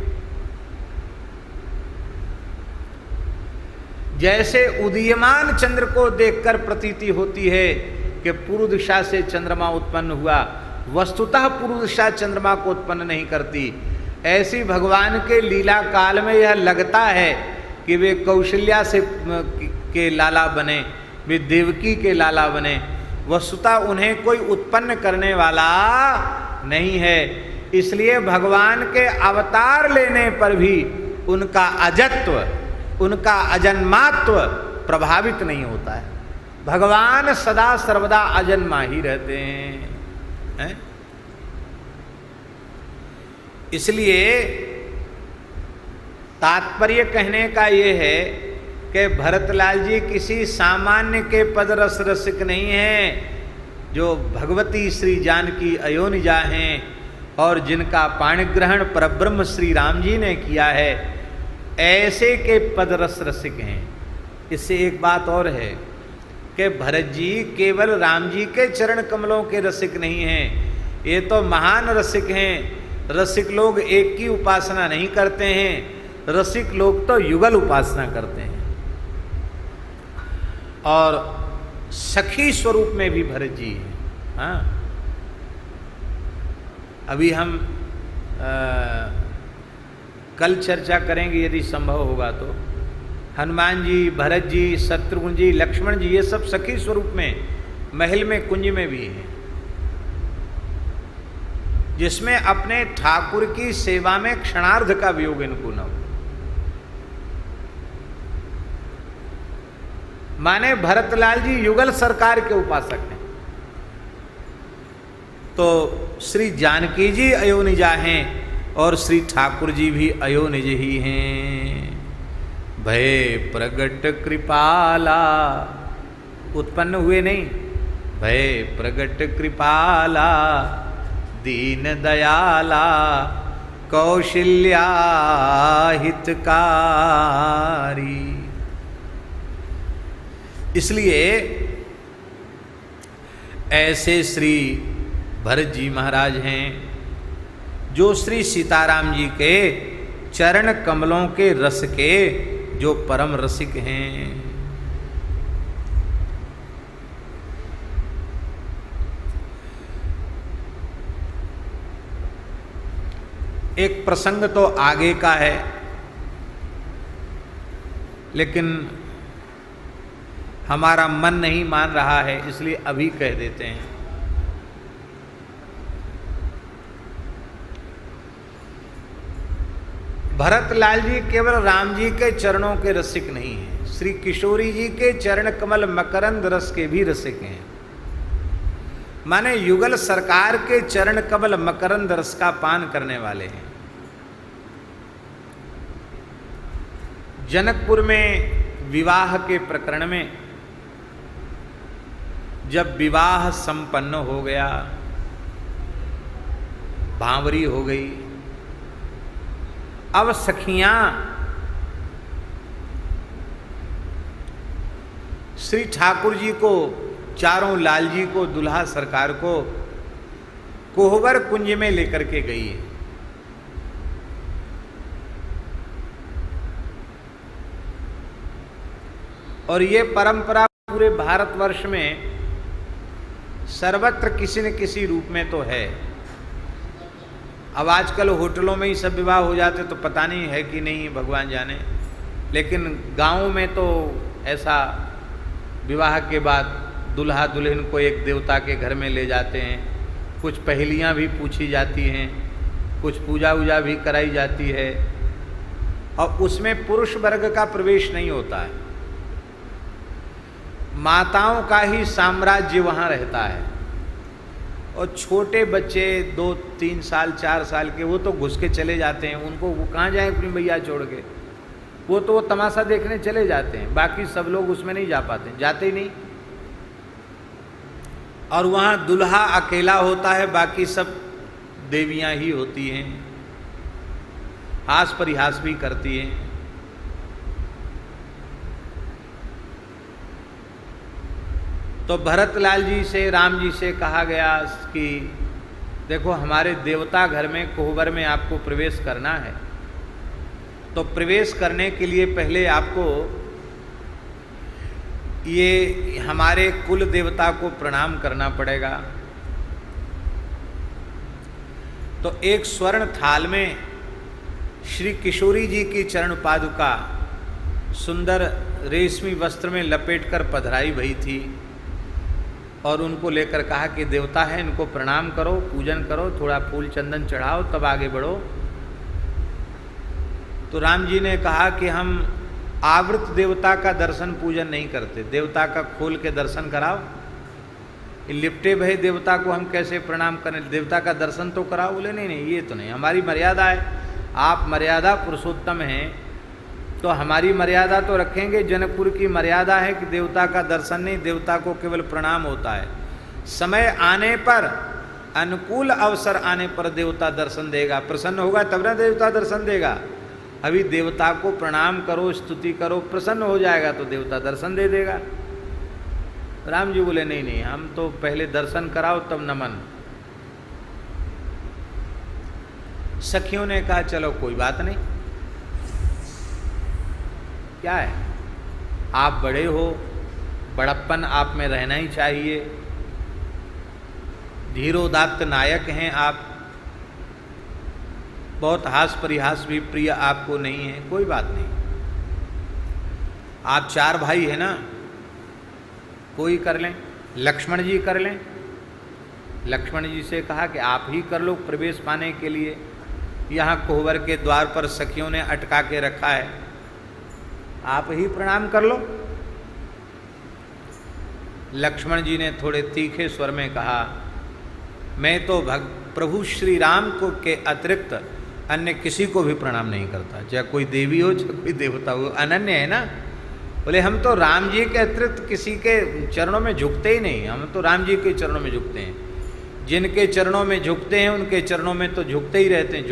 जैसे उदीयमान चंद्र को देखकर प्रतीति होती है कि पूर्व दिशा से चंद्रमा उत्पन्न हुआ, वस्तुतः पूर्व दिशा चंद्रमा को उत्पन्न नहीं करती। ऐसी भगवान के लीला काल में यह लगता है कि वे कौशल्या से के लाला बने, वे देवकी के लाला बने। वस्तुतः उन्हें कोई उत्पन्न करने वाला नहीं है। इसलिए भगवान के अवतार लेने पर भी उनका अजत्व, उनका अजन्मात्व प्रभावित नहीं होता है। भगवान सदा सर्वदा अजन्मा ही रहते हैं। इसलिए तात्पर्य कहने का ये है कि भरतलाल जी किसी सामान्य के पद रस रसिक नहीं हैं, जो भगवती श्री जानकी अयोनिजा हैं और जिनका पाणिग्रहण परब्रह्म श्री राम जी ने किया है, ऐसे के पद रस रसिक हैं। इससे एक बात और है कि भरत जी केवल राम जी के चरण कमलों के रसिक नहीं हैं, ये तो महान रसिक हैं। रसिक लोग एक की उपासना नहीं करते हैं, रसिक लोग तो युगल उपासना करते हैं। और सखी स्वरूप में भी भरत जी हैं। हाँ, अभी हम कल चर्चा करेंगे यदि संभव होगा तो। हनुमान जी, भरत जी, शत्रुघ्न जी, लक्ष्मण जी, ये सब सखी स्वरूप में महल में कुंज में भी हैं, जिसमें अपने ठाकुर की सेवा में क्षणार्ध का वियोग इनको न हो। माने भरतलाल जी युगल सरकार के उपासक हैं, तो श्री जानकी जी अयोनिजा हैं और श्री ठाकुर जी भी अयोनिज ही हैं। भय प्रगट कृपाला, उत्पन्न हुए नहीं, भय प्रगट कृपाला, दीन दयाला, कौशल्या हितकारी। इसलिए ऐसे श्री भरत जी महाराज हैं जो श्री सीताराम जी के चरण कमलों के रस के जो परम रसिक हैं। एक प्रसंग तो आगे का है, लेकिन हमारा मन नहीं मान रहा है, इसलिए अभी कह देते हैं। भरतलाल जी केवल राम जी के चरणों के रसिक नहीं हैं, श्री किशोरी जी के चरण कमल मकरंद रस के भी रसिक हैं। माने युगल सरकार के चरण कमल मकरंद रस का पान करने वाले हैं। जनकपुर में विवाह के प्रकरण में जब विवाह संपन्न हो गया, भांवरी हो गई, अब सखियां श्री ठाकुर जी को, चारों लाल जी को, दुल्हा सरकार को कोहबर कुंज में लेकर के गई है। और ये परंपरा पूरे भारतवर्ष में सर्वत्र किसी न किसी रूप में तो है। अब आजकल होटलों में ही सब विवाह हो जाते तो पता नहीं है कि नहीं, भगवान जाने, लेकिन गाँव में तो ऐसा विवाह के बाद दुल्हा दुल्हन को एक देवता के घर में ले जाते हैं, कुछ पहेलियाँ भी पूछी जाती हैं, कुछ पूजा वूजा भी कराई जाती है, और उसमें पुरुष वर्ग का प्रवेश नहीं होता है, माताओं का ही साम्राज्य वहाँ रहता है। और छोटे बच्चे 2-3 साल 4 साल के वो तो घुस के चले जाते हैं, उनको वो कहाँ जाए अपनी भैया छोड़ के, वो तमाशा देखने चले जाते हैं, बाकी सब लोग उसमें नहीं जा पाते, जाते ही नहीं। और वहाँ दुल्हा अकेला होता है, बाकी सब देवियाँ ही होती हैं, हास परिहास भी करती हैं। तो भरतलाल जी से, राम जी से कहा गया कि देखो हमारे देवता घर में कोहबर में आपको प्रवेश करना है, तो प्रवेश करने के लिए पहले आपको ये हमारे कुल देवता को प्रणाम करना पड़ेगा। तो एक स्वर्ण थाल में श्री किशोरी जी की चरण पादुका सुंदर रेशमी वस्त्र में लपेटकर पधराई भई थी, और उनको लेकर कहा कि देवता है, इनको प्रणाम करो, पूजन करो, थोड़ा फूल चंदन चढ़ाओ, तब आगे बढ़ो। तो राम जी ने कहा कि हम आवृत देवता का दर्शन पूजन नहीं करते, देवता का खोल के दर्शन कराओ। लिपटे भय देवता को हम कैसे प्रणाम करें, देवता का दर्शन तो कराओ। बोले नहीं नहीं, ये तो नहीं, हमारी मर्यादा है, आप मर्यादा पुरुषोत्तम हैं, तो हमारी मर्यादा तो रखेंगे। जनकपुर की मर्यादा है कि देवता का दर्शन नहीं, देवता को केवल प्रणाम होता है। समय आने पर, अनुकूल अवसर आने पर देवता दर्शन देगा, प्रसन्न होगा तब ना देवता दर्शन देगा। अभी देवता को प्रणाम करो, स्तुति करो, प्रसन्न हो जाएगा तो देवता दर्शन दे देगा। राम जी बोले नहीं नहीं, हम तो पहले दर्शन कराओ तब नमन। सखियों ने कहा चलो कोई बात नहीं, क्या है, आप बड़े हो, बड़प्पन आप में रहना ही चाहिए, धीरोदात्त नायक हैं आप, बहुत हास परिहास भी प्रिय आपको नहीं है, कोई बात नहीं। आप 4 भाई हैं ना, कोई कर लें, लक्ष्मण जी कर लें। लक्ष्मण जी से कहा कि आप ही कर लो प्रवेश पाने के लिए, यहाँ कोहबर के द्वार पर सखियों ने अटका के रखा है, आप ही प्रणाम कर लो। लक्ष्मण जी ने थोड़े तीखे स्वर में कहा, मैं तो प्रभु श्री राम को के अतिरिक्त अन्य किसी को भी प्रणाम नहीं करता, चाहे कोई देवी हो चाहे कोई देवता हो, अनन्य है ना। बोले हम तो राम जी के अतिरिक्त किसी के चरणों में झुकते ही नहीं, हम तो राम जी के चरणों में झुकते हैं। जिनके चरणों में झुकते हैं उनके चरणों में तो झुकते ही रहते हैं,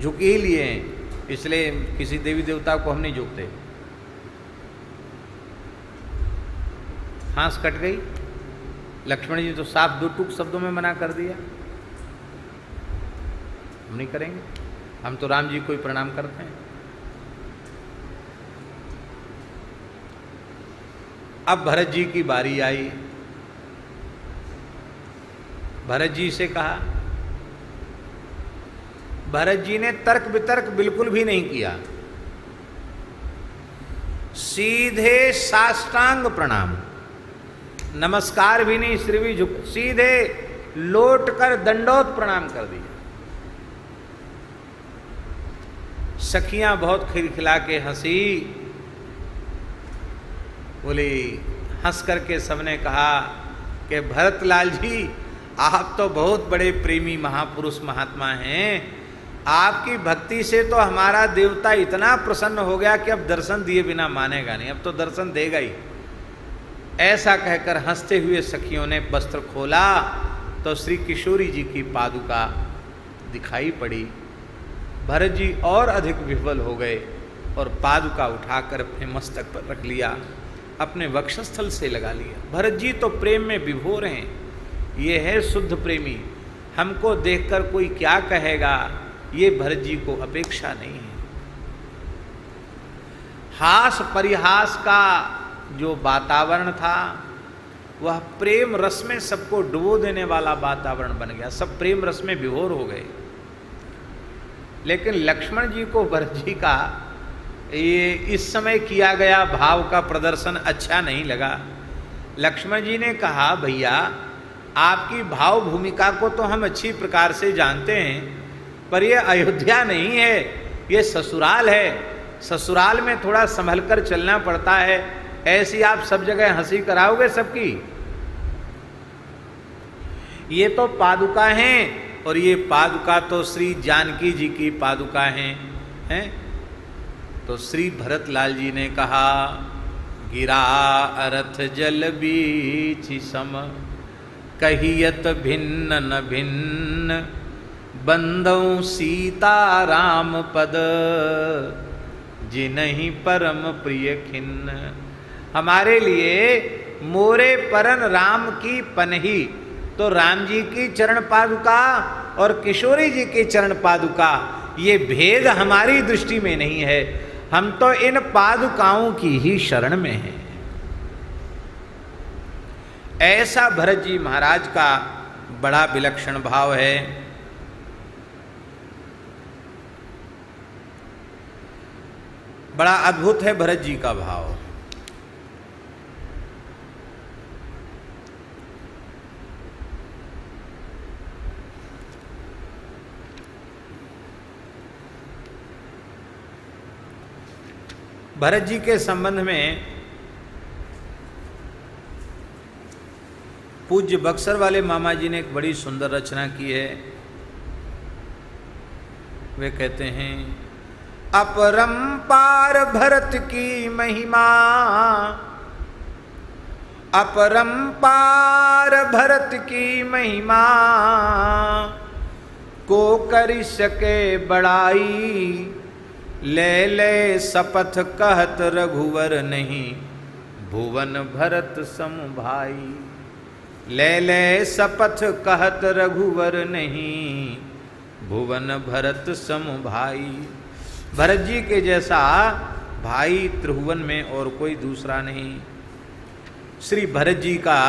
झुक ही लिए हैं, इसलिए किसी देवी देवता को हम नहीं झुकते। हाथ कट गई। लक्ष्मण जी तो साफ 2 टूक शब्दों में मना कर दिया, हम नहीं करेंगे, हम तो राम जी को ही प्रणाम करते हैं। अब भरत जी की बारी आई। भरत जी से कहा, भरत जी ने तर्क वितर्क बिल्कुल भी नहीं किया, सीधे साष्टांग प्रणाम, नमस्कार भी नहीं, सिर भी झुक, सीधे लौट कर दंडोत प्रणाम कर दिया। सखियां बहुत खिलखिला के हंसी। बोली, हंस करके सबने कहा कि भरतलाल जी आप तो बहुत बड़े प्रेमी महापुरुष महात्मा हैं, आपकी भक्ति से तो हमारा देवता इतना प्रसन्न हो गया कि अब दर्शन दिए बिना मानेगा नहीं, अब तो दर्शन देगा ही। ऐसा कहकर हंसते हुए सखियों ने वस्त्र खोला तो श्री किशोरी जी की पादुका दिखाई पड़ी। भरत जी और अधिक विह्वल हो गए और पादुका उठाकर अपने मस्तक पर रख लिया, अपने वक्षस्थल से लगा लिया। भरत जी तो प्रेम में विभोर हैं, ये है शुद्ध प्रेमी, हमको देखकर कोई क्या कहेगा, ये भरत जी को अपेक्षा नहीं है। हास परिहास का जो वातावरण था वह प्रेम रस में सबको डुबो देने वाला वातावरण बन गया, सब प्रेम रस में विभोर हो गए। लेकिन लक्ष्मण जी को भरत जी का ये इस समय किया गया भाव का प्रदर्शन अच्छा नहीं लगा। लक्ष्मण जी ने कहा, भैया आपकी भाव भूमिका को तो हम अच्छी प्रकार से जानते हैं, पर ये अयोध्या नहीं है, ये ससुराल है, ससुराल में थोड़ा संभल कर चलना पड़ता है, ऐसी आप सब जगह हंसी कराओगे सबकी। ये तो पादुका हैं और ये पादुका तो श्री जानकी जी की पादुका हैं। तो श्री भरतलाल जी ने कहा, गिरा अरथ जल बीच सम, कहियत भिन्न न भिन्न, बंदौ सीता राम पद, जिनहि परम प्रिय खिन्न। हमारे लिए मोरे परन राम की पनही, तो राम जी की चरण पादुका और किशोरी जी की चरण पादुका, ये भेद हमारी दृष्टि में नहीं है, हम तो इन पादुकाओं की ही शरण में हैं। ऐसा भरत जी महाराज का बड़ा विलक्षण भाव है। बड़ा अद्भुत है भरत जी का भाव। भरत जी के संबंध में पूज्य बक्सर वाले मामा जी ने एक बड़ी सुंदर रचना की है। वे कहते हैं, अपरंपार भरत की महिमा, अपरंपार भरत की महिमा, को कर सके बड़ाई, ले ले शपथ कहत रघुवर नहीं, भुवन भरत सम भाई। ले ले शपथ कहत रघुवर नहीं, भुवन भरत सम भाई। भरत जी के जैसा भाई त्रिभुवन में और कोई दूसरा नहीं। श्री भरत जी का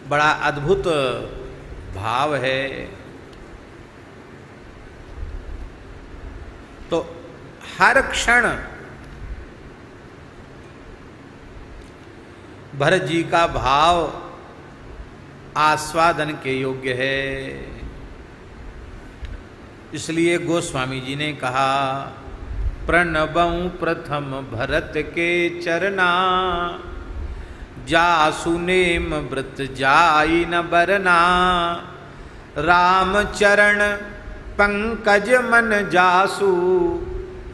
बड़ा अद्भुत भाव है। तो हर क्षण भरत जी का भाव आस्वादन के योग्य है। इसलिए गोस्वामी जी ने कहा, प्रणबऊं प्रथम भरत के चरना, जासु नेम व्रत जाई न बरना, राम चरण पंकज मन जासु,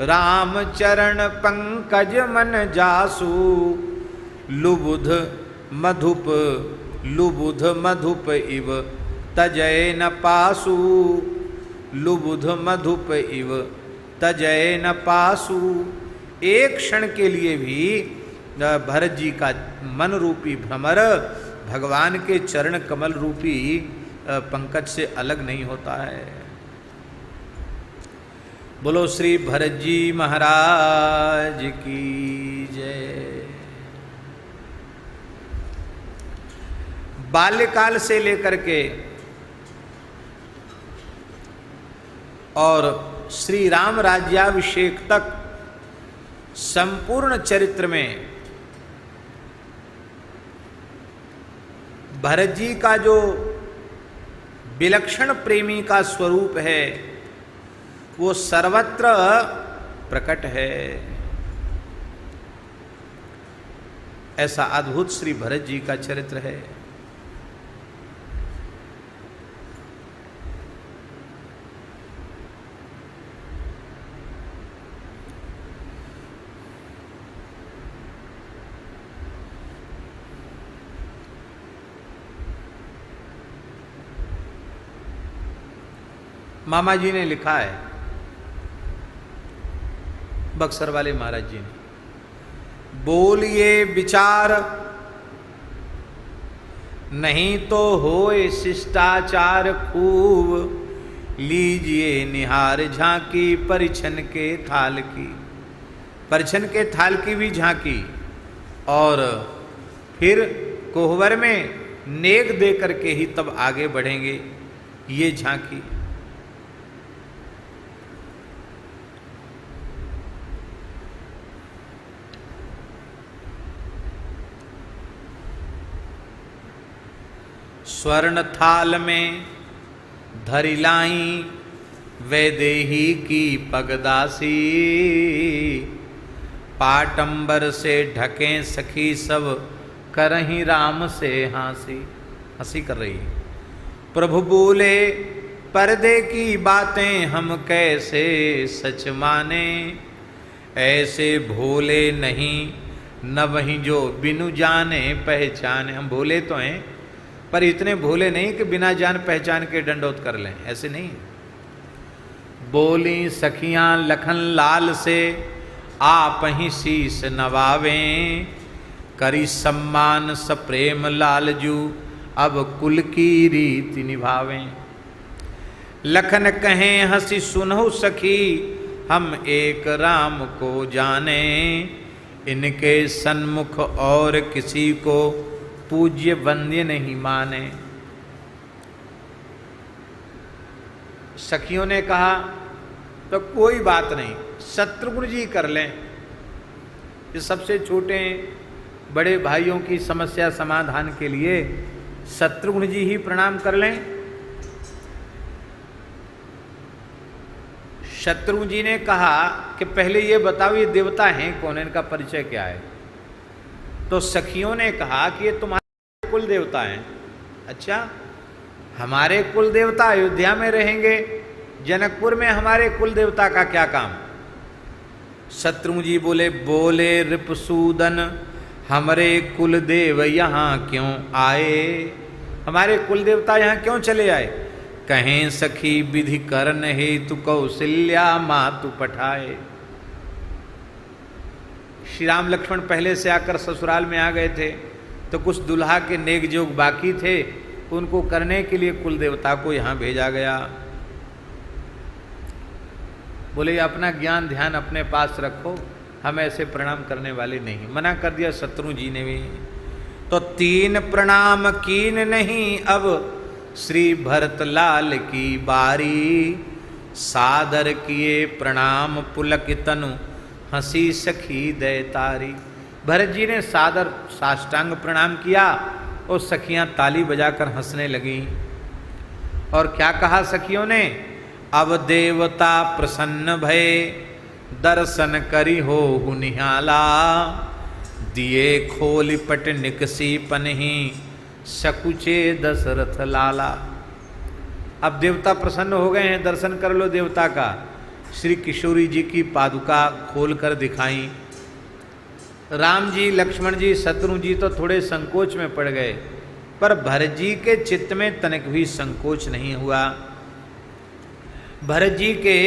राम चरण पंकज मन जासु, लुबुध मधुप लुबुध मधुप इव तजय न पासु, लुबुध मधुप इव तजय न पासु। एक क्षण के लिए भी भरत जी का मन रूपी भ्रमर भगवान के चरण कमल रूपी पंकज से अलग नहीं होता है। बोलो श्री भरत जी महाराज की जय। बाल्यकाल से लेकर के और श्री राम राज्याभिषेक तक संपूर्ण चरित्र में भरत जी का जो विलक्षण प्रेमी का स्वरूप है वो सर्वत्र प्रकट है। ऐसा अद्भुत श्री भरत जी का चरित्र है। मामा जी ने लिखा है, बक्सर वाले महाराज जी ने, बोलिए विचार नहीं तो होए शिष्टाचार खूब, लीजिए निहार झांकी परिछन के थाल की। परिछन के थाल की भी झांकी और फिर कोहबर में नेक दे करके ही तब आगे बढ़ेंगे, ये झांकी। स्वर्ण थाल में धरि लाई, वैदेही की पगदासी, पाटंबर से ढके सखी सब करहीं राम से हांसी। हंसी कर रही है। प्रभु बोले पर्दे की बातें हम कैसे सच माने, ऐसे भोले नहीं न वहीं जो बिनु जाने पहचाने। हम भोले तो हैं पर इतने भोले नहीं कि बिना जान पहचान के दंडोत कर लें, ऐसे नहीं। बोली सखियां लखन लाल से आप ही शीस नवावें, करी सम्मान सप्रेम लालजू अब कुल की रीति निभावें। लखन कहें हंसी सुनहु सखी हम एक राम को जाने, इनके सन्मुख और किसी को पूज्य वंद्य नहीं माने। सखियों ने कहा तो कोई बात नहीं, शत्रुघ्न जी कर लें। ये सबसे छोटे बड़े भाइयों की समस्या समाधान के लिए शत्रुघ्न जी ही प्रणाम कर लें। शत्रुघ्न जी ने कहा कि पहले ये बताओ ये देवता हैं कौन, इनका परिचय क्या है। तो सखियों ने कहा कि ये तुम्हारे कुल देवता हैं। अच्छा, हमारे कुल देवता अयोध्या में रहेंगे जनकपुर में हमारे कुल देवता का क्या काम? शत्रुघ्न जी बोले, बोले रिपुसूदन हमारे कुल देव यहाँ क्यों आए? हमारे कुल देवता यहाँ क्यों चले आए? कहें सखी विधि करन हेतु कौशल्या मातु पठाए। श्री राम लक्ष्मण पहले से आकर ससुराल में आ गए थे, तो कुछ दुल्हा के नेक जोग बाकी थे, उनको करने के लिए कुल देवता को यहाँ भेजा गया। बोले अपना ज्ञान ध्यान अपने पास रखो, हम ऐसे प्रणाम करने वाले नहीं। मना कर दिया शत्रु जी ने भी। तो 3 प्रणाम कीन नहीं अब श्री भरत लाल की बारी, सादर किए प्रणाम पुलकित तनु हंसी सखी दय तारी। भरत जी ने सादर साष्टांग प्रणाम किया और सखियां ताली बजाकर हंसने लगीं। और क्या कहा सखियों ने? अब देवता प्रसन्न भय दर्शन करी हो निहाला, दिए खोल पट निकसी पनही सकुचे दशरथ लाला। अब देवता प्रसन्न हो गए हैं, दर्शन कर लो देवता का। श्री किशोरी जी की पादुका खोल कर दिखाई। राम जी, लक्ष्मण जी, शत्रुघ्न जी तो थोड़े संकोच में पड़ गए, पर भरत जी के चित्त में तनिक भी संकोच नहीं हुआ। भरत जी के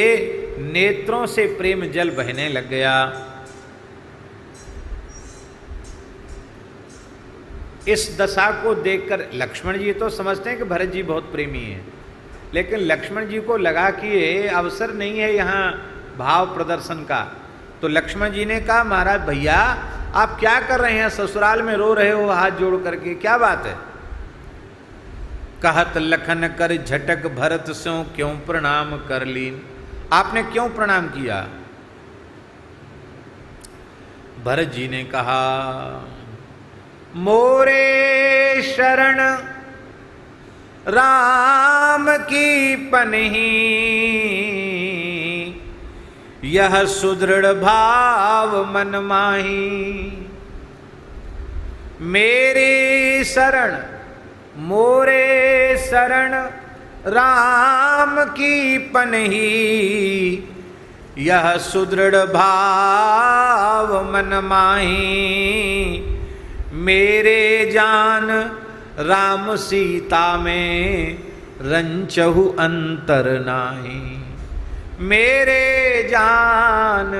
नेत्रों से प्रेम जल बहने लग गया। इस दशा को देखकर लक्ष्मण जी तो समझते हैं कि भरत जी बहुत प्रेमी हैं, लेकिन लक्ष्मण जी को लगा कि ये अवसर नहीं है यहाँ भाव प्रदर्शन का। तो लक्ष्मण जी ने कहा, महाराज भैया आप क्या कर रहे हैं, ससुराल में रो रहे हो हाथ जोड़ करके, क्या बात है? कहत लखन कर झटक भरत स्यों क्यों प्रणाम कर लीन। आपने क्यों प्रणाम किया? भरत जी ने कहा, मोरे शरण राम की पनही, यह सुदृढ़ भाव मन माही। मेरी शरण मोरे शरण राम की पनही, यह सुदृढ़ भाव मन माही। मेरे जान राम सीता में रंचहु अंतर नाही। मेरे जान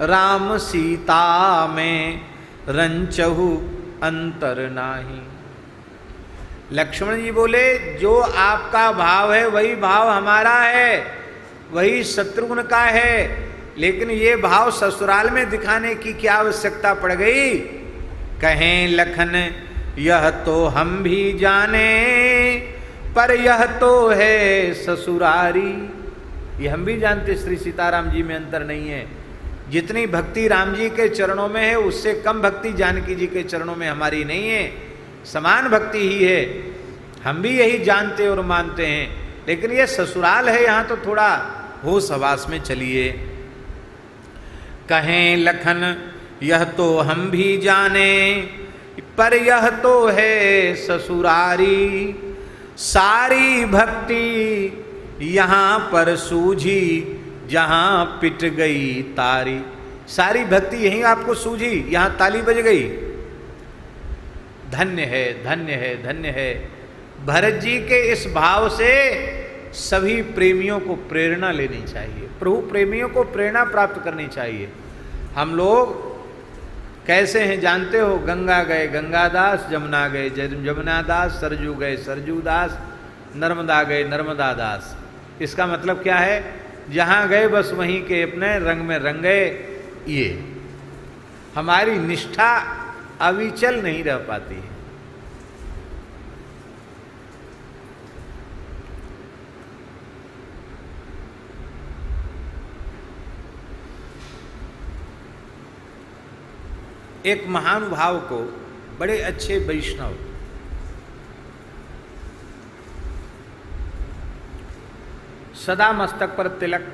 राम सीता में रंचहु अंतर नाही। लक्ष्मण जी बोले, जो आपका भाव है वही भाव हमारा है, वही शत्रुघ्न का है, लेकिन ये भाव ससुराल में दिखाने की क्या आवश्यकता पड़ गई? कहें लखन यह तो हम भी जाने, पर यह तो है ससुरारी। ये हम भी जानते श्री सीताराम जी में अंतर नहीं है। जितनी भक्ति राम जी के चरणों में है उससे कम भक्ति जानकी जी के चरणों में हमारी नहीं है, समान भक्ति ही है। हम भी यही जानते और मानते हैं, लेकिन ये ससुराल है, यहाँ तो थोड़ा होश हवास में चलिए। कहें लखन यह तो हम भी जाने, पर यह तो है ससुरारी। सारी भक्ति यहाँ पर सूझी जहाँ पिट गई तारी। सारी भक्ति यहीं आपको सूझी, यहाँ ताली बज गई। धन्य है, धन्य है, धन्य है। भरत जी के इस भाव से सभी प्रेमियों को प्रेरणा लेनी चाहिए, प्रभु प्रेमियों को प्रेरणा प्राप्त करनी चाहिए। हम लोग कैसे हैं जानते हो? गंगा गए गंगादास, जमुना गए जमुनादास, सरजू गए सरजूदास, नर्मदा गए नर्मदा दास। इसका मतलब क्या है? जहाँ गए बस वहीं के अपने रंग में रंग गए। ये हमारी निष्ठा अविचल नहीं रह पाती है। एक महानुभाव को, बड़े अच्छे वैष्णव, सदा मस्तक पर तिलक,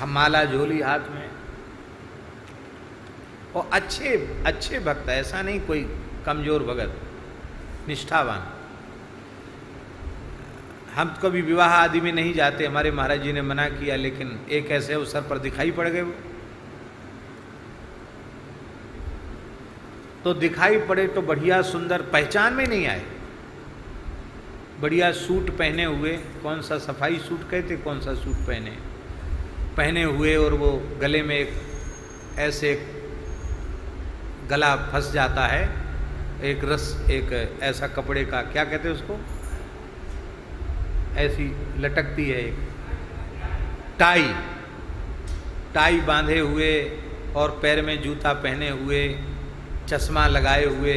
हम माला झोली हाथ में, और अच्छे अच्छे भक्त, ऐसा नहीं कोई कमजोर भगत, निष्ठावान। हम तो कभी विवाह आदि में नहीं जाते, हमारे महाराज जी ने मना किया, लेकिन एक ऐसे अवसर पर दिखाई पड़ गए वो। तो दिखाई पड़े तो बढ़िया सुंदर, पहचान में नहीं आए, बढ़िया सूट पहने हुए, कौन सा सफाई सूट कहते, कौन सा सूट पहने हुए, और वो गले में एक ऐसे गला फंस जाता है, एक रस, एक ऐसा कपड़े का क्या कहते हैं उसको, ऐसी लटकती है एक टाई बांधे हुए, और पैर में जूता पहने हुए, चश्मा लगाए हुए,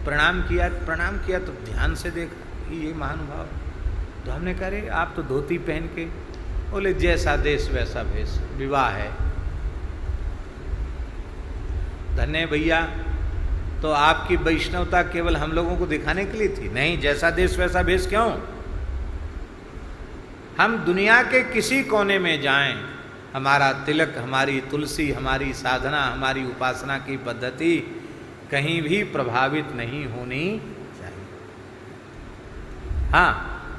प्रणाम किया तो ध्यान से देखा ये महानुभाव। तो हमने कहा रे आप तो धोती पहन के, बोले जैसा देश वैसा भेष, विवाह है। धन्य भैया, तो आपकी वैष्णवता केवल हम लोगों को दिखाने के लिए थी? नहीं, जैसा देश वैसा भेष क्यों? हम दुनिया के किसी कोने में जाएं, हमारा तिलक, हमारी तुलसी, हमारी साधना, हमारी उपासना की पद्धति कहीं भी प्रभावित नहीं होनी चाहिए। हाँ,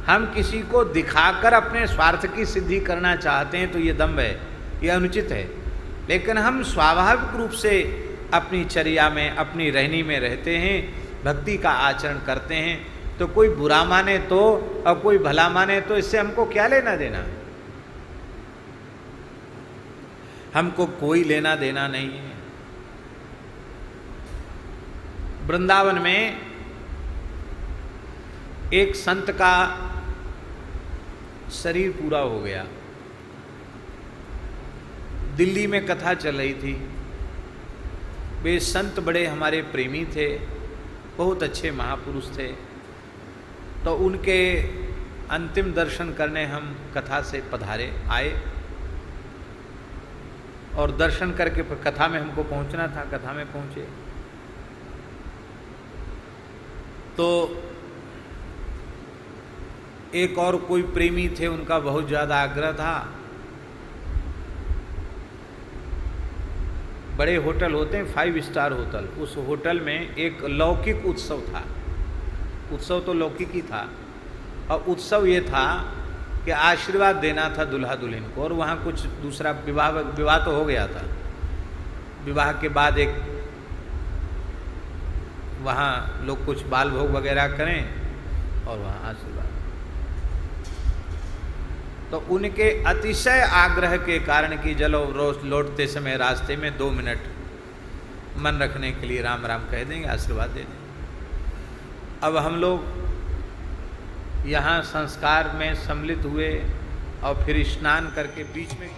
हम किसी को दिखाकर अपने स्वार्थ की सिद्धि करना चाहते हैं तो ये दंभ है, ये अनुचित है। लेकिन हम स्वाभाविक रूप से अपनी चर्या में, अपनी रहनी में रहते हैं, भक्ति का आचरण करते हैं, तो कोई बुरा माने तो और कोई भला माने तो इससे हमको क्या लेना देना? हमको कोई लेना देना नहीं है। वृंदावन में एक संत का शरीर पूरा हो गया, दिल्ली में कथा चल रही थी। वे संत बड़े हमारे प्रेमी थे, बहुत अच्छे महापुरुष थे। तो उनके अंतिम दर्शन करने हम कथा से पधारे आए, और दर्शन करके कथा में हमको पहुंचना था, कथा में पहुंचे। तो एक और कोई प्रेमी थे, उनका बहुत ज़्यादा आग्रह था। बड़े होटल होते हैं, 5 स्टार होटल, उस होटल में एक लौकिक उत्सव था। उत्सव तो लौकिक ही था, और उत्सव ये था कि आशीर्वाद देना था दुल्हा दुल्हन को, और वहाँ कुछ दूसरा विवाह तो हो गया था। विवाह के बाद एक वहाँ लोग कुछ बाल भोग वगैरह करें और वहाँ आशीर्वाद। तो उनके अतिशय आग्रह के कारण कि चलो रोज लौटते समय रास्ते में 2 मिनट मन रखने के लिए राम राम कह देंगे, आशीर्वाद दे देंगे। अब हम लोग यहाँ संस्कार में सम्मिलित हुए और फिर स्नान करके बीच में